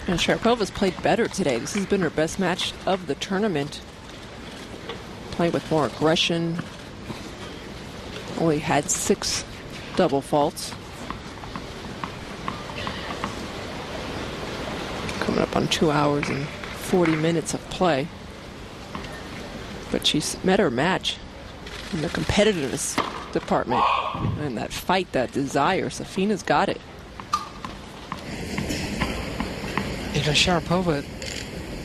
And Sharapova's played better today. This has been her best match of the tournament. Playing with more aggression. Only had 6 double faults. Coming up on 2 hours and 40 minutes of play. But she's met her match in the competitiveness department. And that fight, that desire, Safina's got it. Sharapova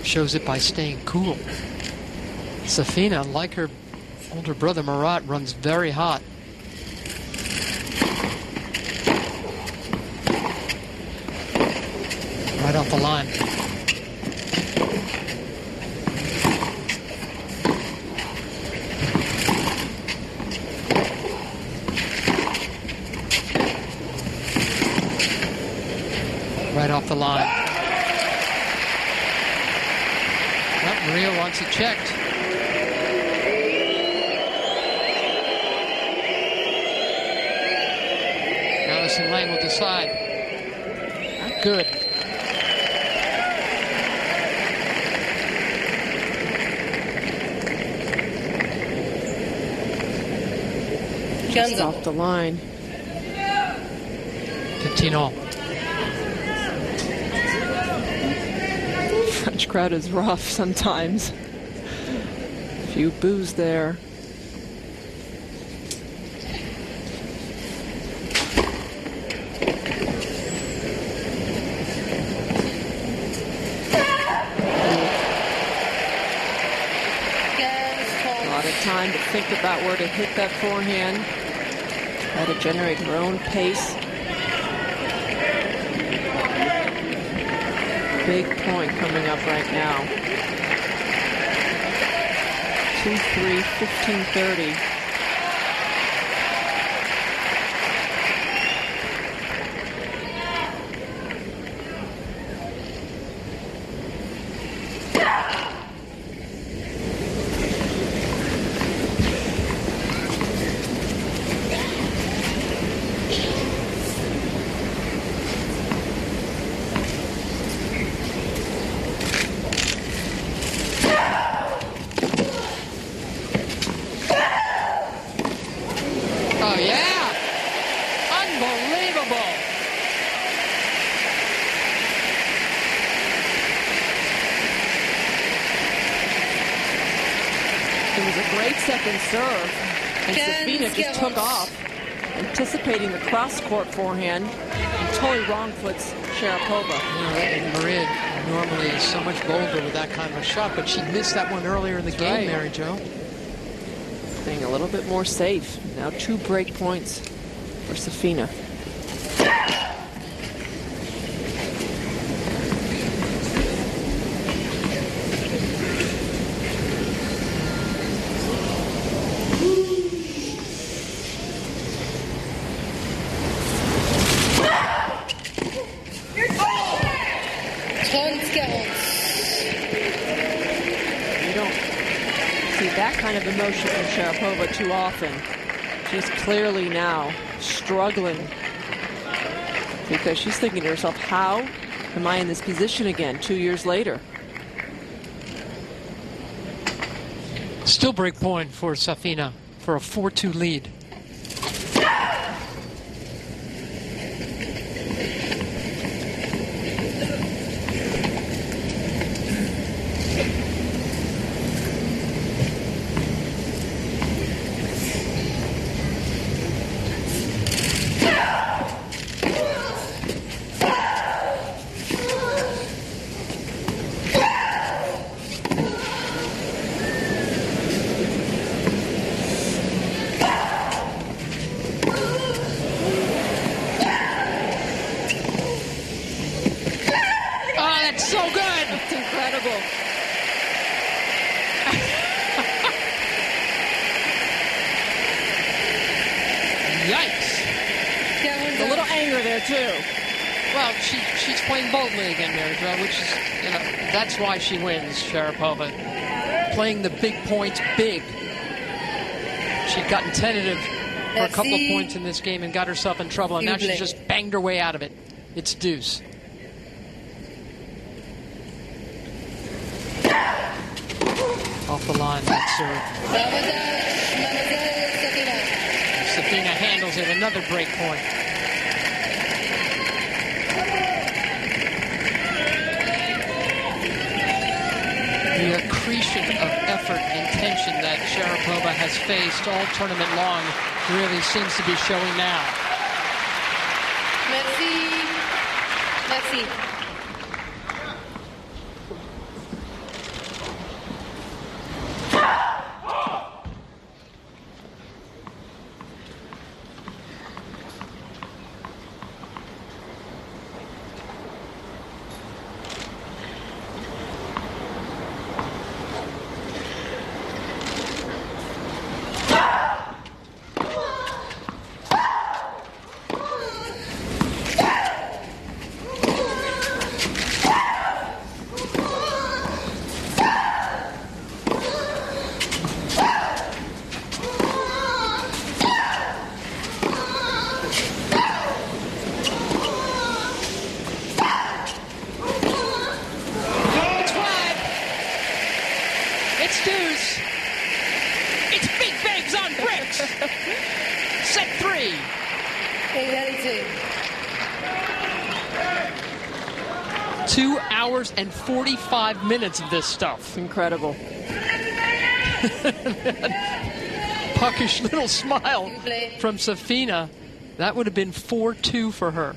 shows it by staying cool. Safina, like her older brother Marat, runs very hot. Right off the line. Right off the line. Maria wants it checked. Madison Lane will decide. Not good. Just off the line. 15-all. French crowd is rough sometimes. A few boos there. A lot of time to think about where to hit that forehand. Try to generate her own pace. Big point coming up right now. 2-3, 15-30. Second serve, and Safina just took off, anticipating the cross-court forehand, and totally wrong foots Sharapova. And Maria normally is so much bolder with that kind of a shot, but she missed that one earlier in the game, Mary Jo. Playing a little bit more safe. Now 2 break points for Safina. Kind of emotion from Sharapova too often. She's clearly now struggling because she's thinking to herself, how am I in this position again 2 years later? Still break point for Safina for a 4-2 lead. She's playing boldly again, Mary Jo, which is, that's why she wins, Sharapova. Playing the big points big. She'd gotten tentative for a couple of points in this game and got herself in trouble, and now she's just banged her way out of it. It's deuce. off the line, that serve. Safina handles it, another break point. The accretion of effort and tension that Sharapova has faced all tournament long really seems to be showing now. Merci. Merci. Set 3. Égalité. 2 hours and 45 minutes of this stuff. Incredible. Puckish little smile from Safina. That would have been 4-2 for her.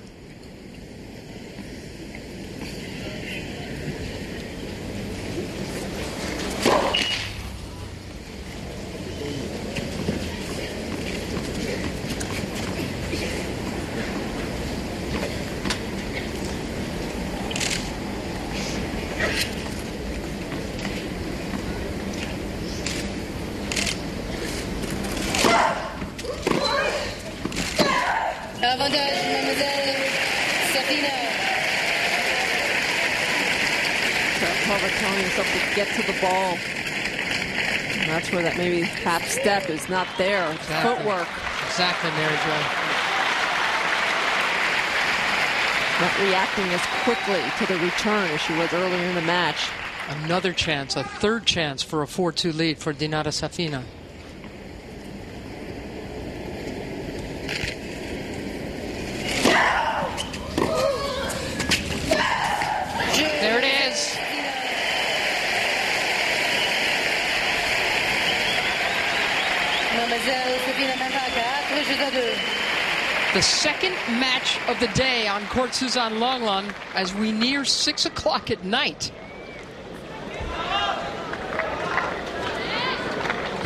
Avantage, mademoiselle Safina. Sharapova telling himself to get to the ball. And that's where that maybe half step is not there. Exactly. Footwork. Exactly, Mary Jo. Not reacting as quickly to the return as she was earlier in the match. Another chance, a third chance for a 4-2 lead for Dinara Safina. There it is. Mademoiselle Safina Mantaka, 4 jeux à 2. The second match of the day on Court Suzanne Longlan as we near 6 o'clock at night.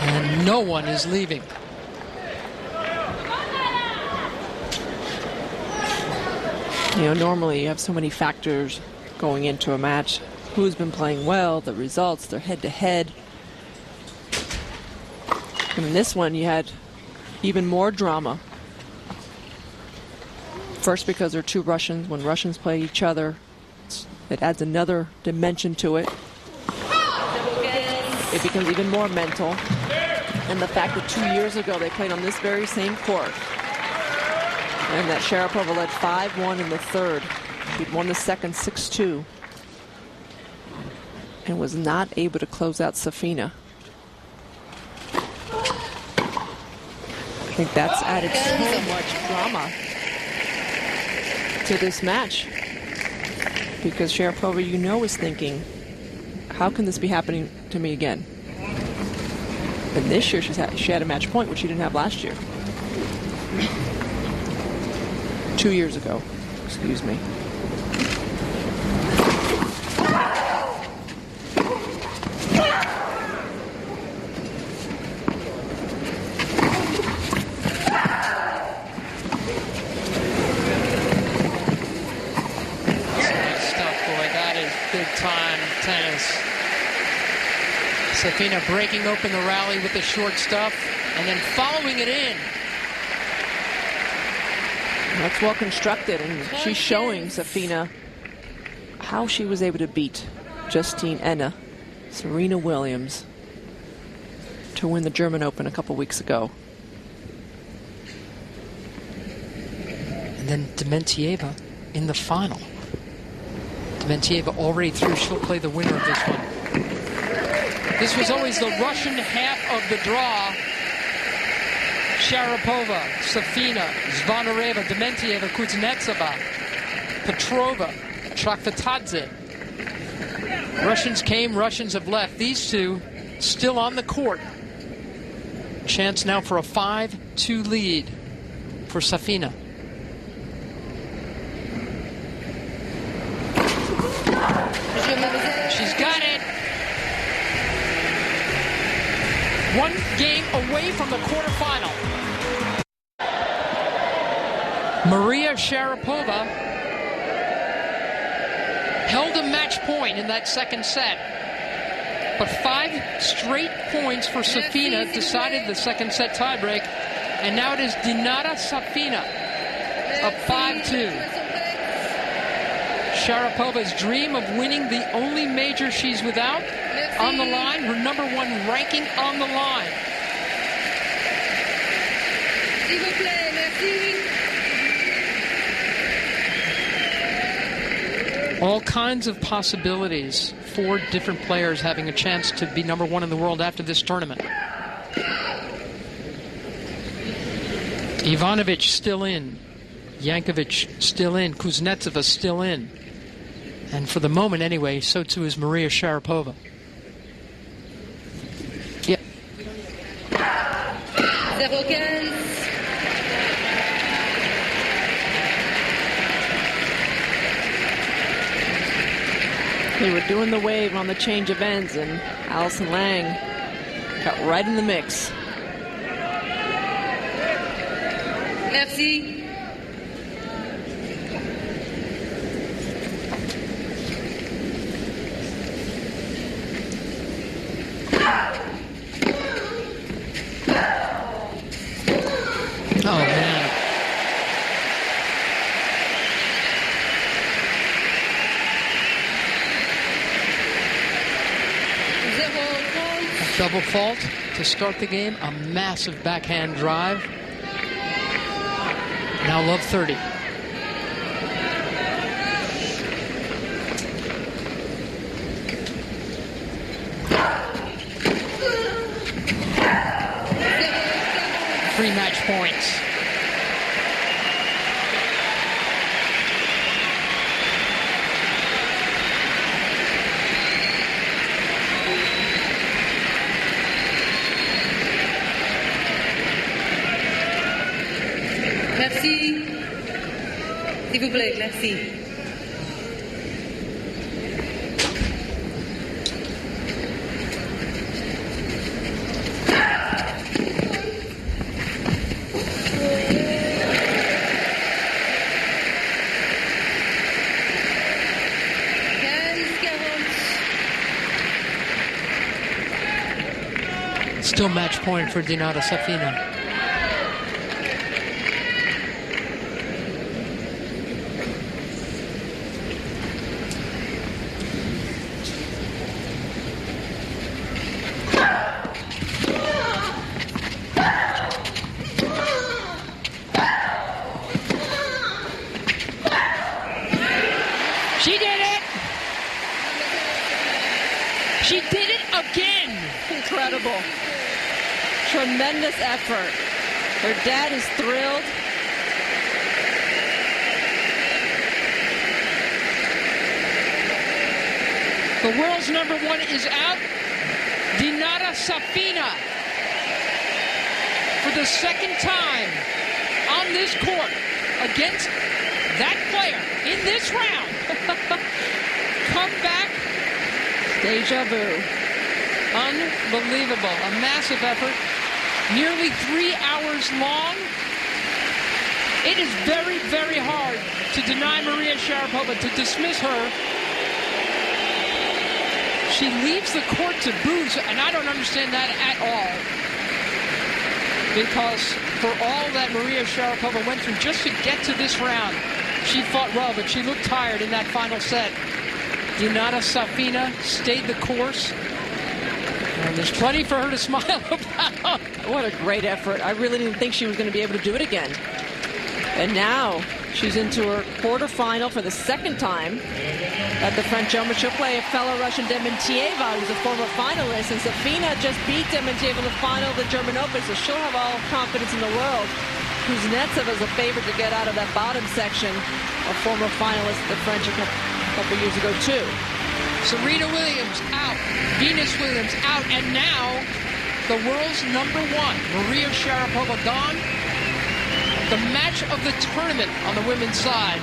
And no one is leaving. You know, normally you have so many factors going into a match. Who's been playing well, the results, their head-to-head. And in this one, you had even more drama. First, because they're two Russians. When Russians play each other, it adds another dimension to it. It becomes even more mental. And the fact that 2 years ago they played on this very same court. And that Sharapova led 5-1 in the third. She'd won the second 6-2. And was not able to close out Safina. I think that's added so much drama to this match. Because Sharapova, you know, is thinking, how can this be happening to me again? And this year she had a match point, which she didn't have last year. 2 years ago, excuse me. Big-time tennis. Safina breaking open the rally with the short stuff and then following it in. That's well constructed, and she's showing Safina how she was able to beat Justine Henin, Serena Williams, to win the German Open a couple weeks ago. And then Dementieva in the final. Dementieva already through. She'll play the winner of this one. This was always the Russian half of the draw. Sharapova, Safina, Zvonareva, Dementieva, Kuznetsova, Petrova, Chakvatadze. Russians came, Russians have left. These two still on the court. Chance now for a 5-2 lead for Safina. She's got it. One game away from the quarterfinal. Maria Sharapova held a match point in that second set. But 5 straight points for Safina decided the second set tiebreak. And now it is Dinara Safina up 5-2. Sharapova's dream of winning the only major she's without on the line, her #1 ranking on the line. All kinds of possibilities. 4 different players having a chance to be #1 in the world after this tournament. Ivanovic still in. Jankovic still in. Kuznetsova still in. And for the moment anyway, so too is Maria Sharapova. Yeah. 0-15. They were doing the wave on the change of ends, and Allison Lang got right in the mix. Merci. Oh, man. A double fault to start the game. A massive backhand drive. Now love 30. Three match points. Merci. S'il vous plaît, merci. Still match point for Dinara Safina. She did it! She did it again! Incredible. Tremendous effort. Her dad is thrilled. The world's #1 is out. Dinara Safina, for the second time on this court against that player in this round. Come back. Deja vu. Unbelievable. A massive effort. Nearly 3 hours long. It is very, very hard to deny Maria Sharapova, to dismiss her. She leaves the court to booze, and I don't understand that at all. Because for all that Maria Sharapova went through just to get to this round, she fought well, but she looked tired in that final set. Dinara Safina stayed the course. And there's plenty for her to smile about. What a great effort. I really didn't think she was going to be able to do it again. And now she's into her quarterfinal for the second time. at the French Open. She'll play a fellow Russian, Dementieva, who's a former finalist, and Safina just beat Dementieva in the final of the German Open, so she'll have all confidence in the world. Kuznetsov is a favorite to get out of that bottom section, a former finalist at the French a couple years ago, too. Serena Williams out, Venus Williams out, and now the world's #1, Maria Sharapova, gone. The match of the tournament on the women's side,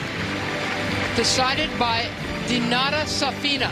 decided by Dinara Safina.